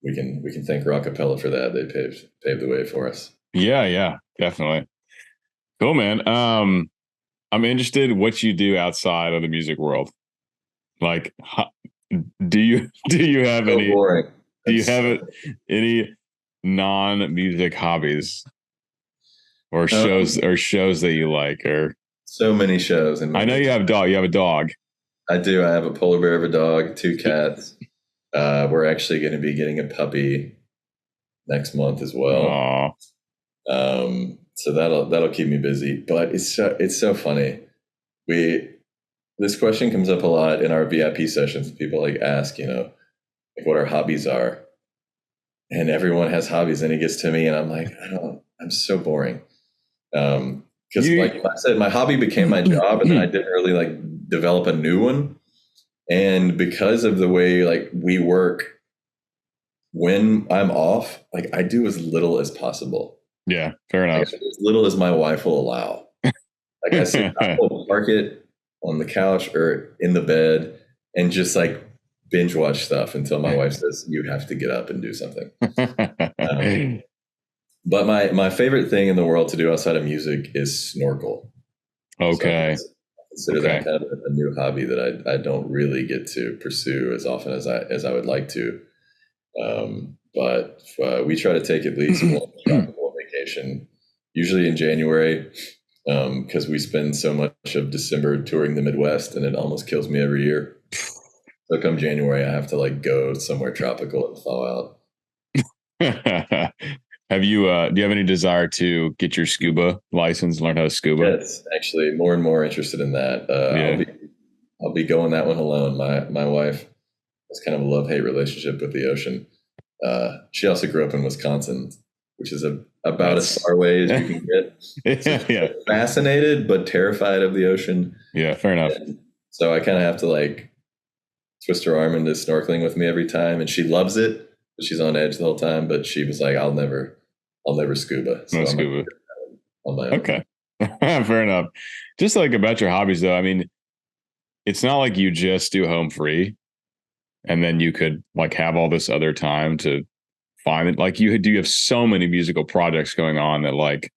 We can thank Rockapella for that. They paved the way for us. Yeah, definitely. Cool, man. I'm interested in what you do outside of the music world. Like, do you have any? Boring. Do you have any non-music hobbies or shows that you like? Or so many shows. And I know you have a dog. You have a dog. I do. I have a polar bear of a dog, 2 cats. We're actually going to be getting a puppy next month as well. So that'll keep me busy. But it's so funny. This question comes up a lot in our VIP sessions. People like ask, like what our hobbies are, and everyone has hobbies. And it gets to me, and I'm like, I'm so boring. Because like I said, my hobby became my job, and then I didn't really like develop a new one. And because of the way like we work, when I'm off, like I do as little as possible. Yeah, fair enough. Like, as little as my wife will allow. Like I said, I will park it on the couch or in the bed and just like binge watch stuff until my wife says, you have to get up and do something. But my favorite thing in the world to do outside of music is snorkel. Okay. So I consider that kind of a new hobby that I don't really get to pursue as often as I would like to. But we try to take at least one vacation, usually in January, because we spend so much of December touring the Midwest, and it almost kills me every year. So come January, I have to like go somewhere tropical and thaw out. Do you have any desire to get your scuba license, learn how to scuba? Yes, actually, more and more interested in that. I'll be going that one alone. My wife has kind of a love-hate relationship with the ocean. She also grew up in Wisconsin, which is about as far away as you can get. Yeah. Fascinated, but terrified of the ocean. Yeah, fair enough. And so I kind of have to like twist her arm into snorkeling with me every time, and she loves it. She's on edge the whole time, but she was like, I'll never scuba. So no scuba. On my own. Okay. Fair enough. Just like about your hobbies though, I mean, it's not like you just do home free and then you could like have all this other time to find it. Like you have so many musical projects going on that like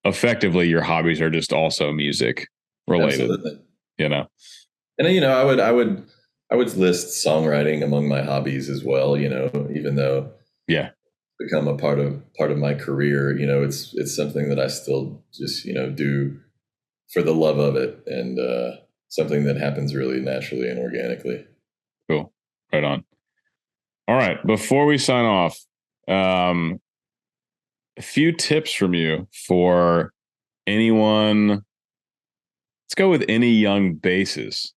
effectively your hobbies are just also music related. Absolutely. And I would list songwriting among my hobbies as well, even though it's become a part of my career, it's something that I still just, do for the love of it, and something that happens really naturally and organically. Cool. Right on. All right. Before we sign off, a few tips from you for anyone. Let's go with any young basses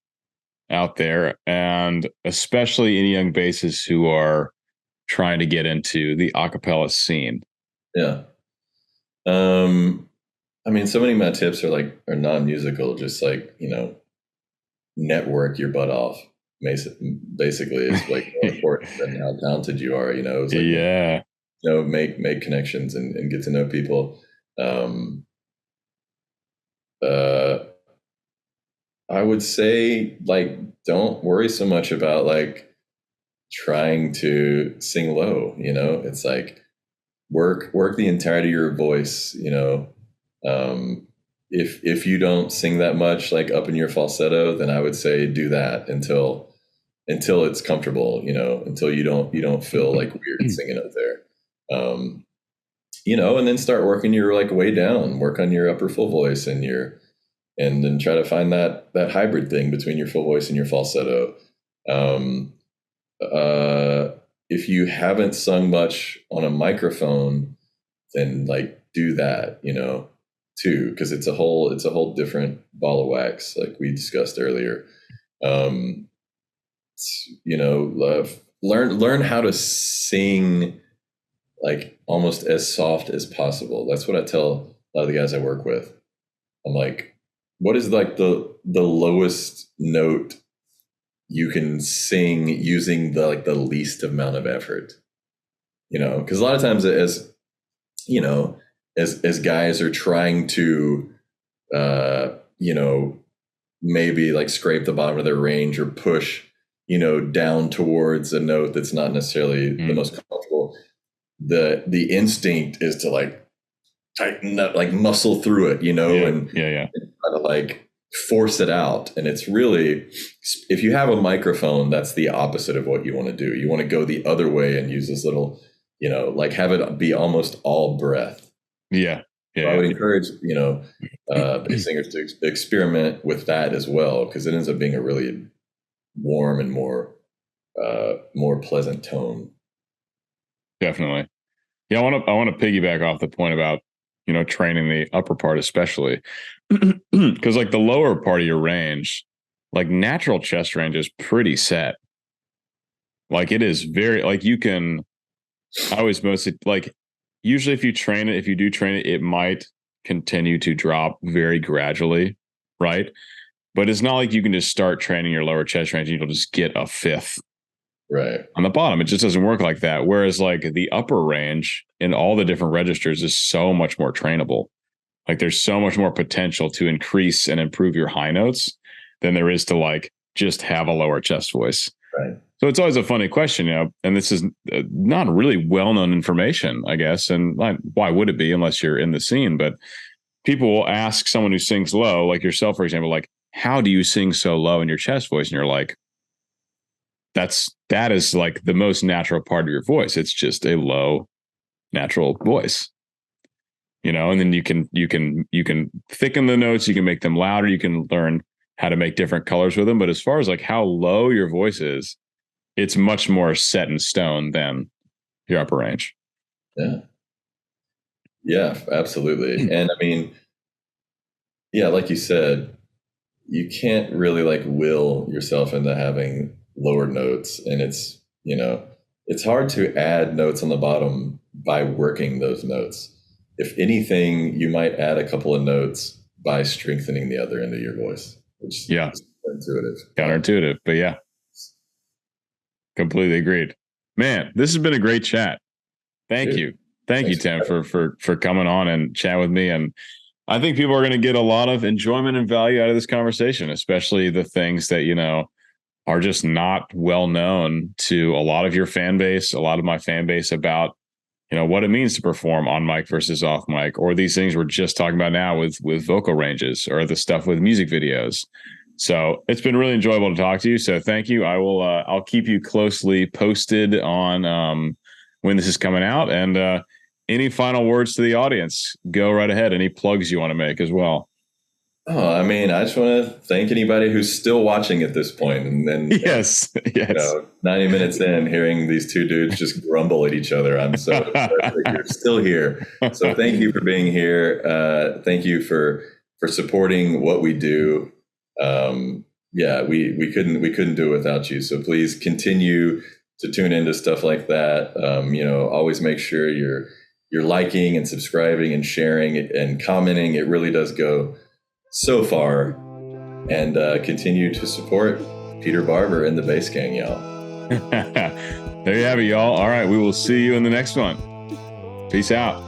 out there, and especially any young basses who are trying to get into the acapella scene. Yeah. I mean, so many of my tips are non-musical, just like, network your butt off. Basically, it's like more important than how talented you are. It's like, yeah, make connections and get to know people. I would say, like, don't worry so much about like trying to sing low. It's like work the entirety of your voice. If you don't sing that much, like up in your falsetto, then I would say do that until it's comfortable. Until you don't feel like weird singing up there. And then start working your like way down. Work on your upper full voice and then try to find that hybrid thing between your full voice and your falsetto. If you haven't sung much on a microphone, then like do that, too, because it's a whole different ball of wax, like we discussed earlier. Learn how to sing like almost as soft as possible. That's what I tell a lot of the guys I work with. I'm like, what is like the lowest note you can sing using the least amount of effort? Because a lot of times as guys are trying to maybe like scrape the bottom of their range or push down towards a note that's not necessarily the most comfortable, the instinct is to like tighten up, like muscle through it, and try to like force it out. And it's really, if you have a microphone, that's the opposite of what you want to do. You want to go the other way and use this little, like have it be almost all breath. Yeah. So I would encourage, bass singers to experiment with that as well, because it ends up being a really warm and more pleasant tone. Definitely. Yeah, I want to piggyback off the point about training the upper part, especially because like the lower part of your range, like natural chest range is pretty set. Like it is very like you can. I always mostly like usually if you do train it, it might continue to drop very gradually, right? But it's not like you can just start training your lower chest range and you'll just get a fifth right on the bottom. It just doesn't work like that. Whereas like the upper range in all the different registers is so much more trainable. Like there's so much more potential to increase and improve your high notes than there is to like just have a lower chest voice. Right. So it's always a funny question, and this is not really well-known information, I guess. And why would it be unless you're in the scene? But people will ask someone who sings low, like yourself, for example, like, how do you sing so low in your chest voice? And you're like, that is like the most natural part of your voice. It's just a low, natural voice, and then you can thicken the notes, you can make them louder, you can learn how to make different colors with them. But as far as like how low your voice is, it's much more set in stone than your upper range. Yeah. Yeah, absolutely. And I mean, yeah, like you said, you can't really like will yourself into having lower notes. And it's, it's hard to add notes on the bottom by working those notes. If anything, you might add a couple of notes by strengthening the other end of your voice, which is counterintuitive, but yeah. Completely agreed. Man, this has been a great chat. Thank you, Tim, for coming on and chat with me. And I think people are going to get a lot of enjoyment and value out of this conversation, especially the things that, are just not well known to a lot of your fan base, a lot of my fan base about, what it means to perform on mic versus off mic, or these things we're just talking about now with vocal ranges, or the stuff with music videos. So it's been really enjoyable to talk to you. So thank you. I'll keep you closely posted on when this is coming out. And any final words to the audience, go right ahead. Any plugs you want to make as well? Oh, I mean, I just want to thank anybody who's still watching at this point, and then Yes, yes. 90 minutes in, hearing these two dudes just grumble at each other. I'm so upset that you're still here. So thank you for being here. Thank you for supporting what we do. Yeah, we couldn't do it without you. So please continue to tune into stuff like that. Always make sure you're liking and subscribing and sharing and commenting. It really does go so far. And continue to support Peter Barber and the Bass Gang, y'all. There you have it, y'all. All right, we will see you in the next one. Peace out.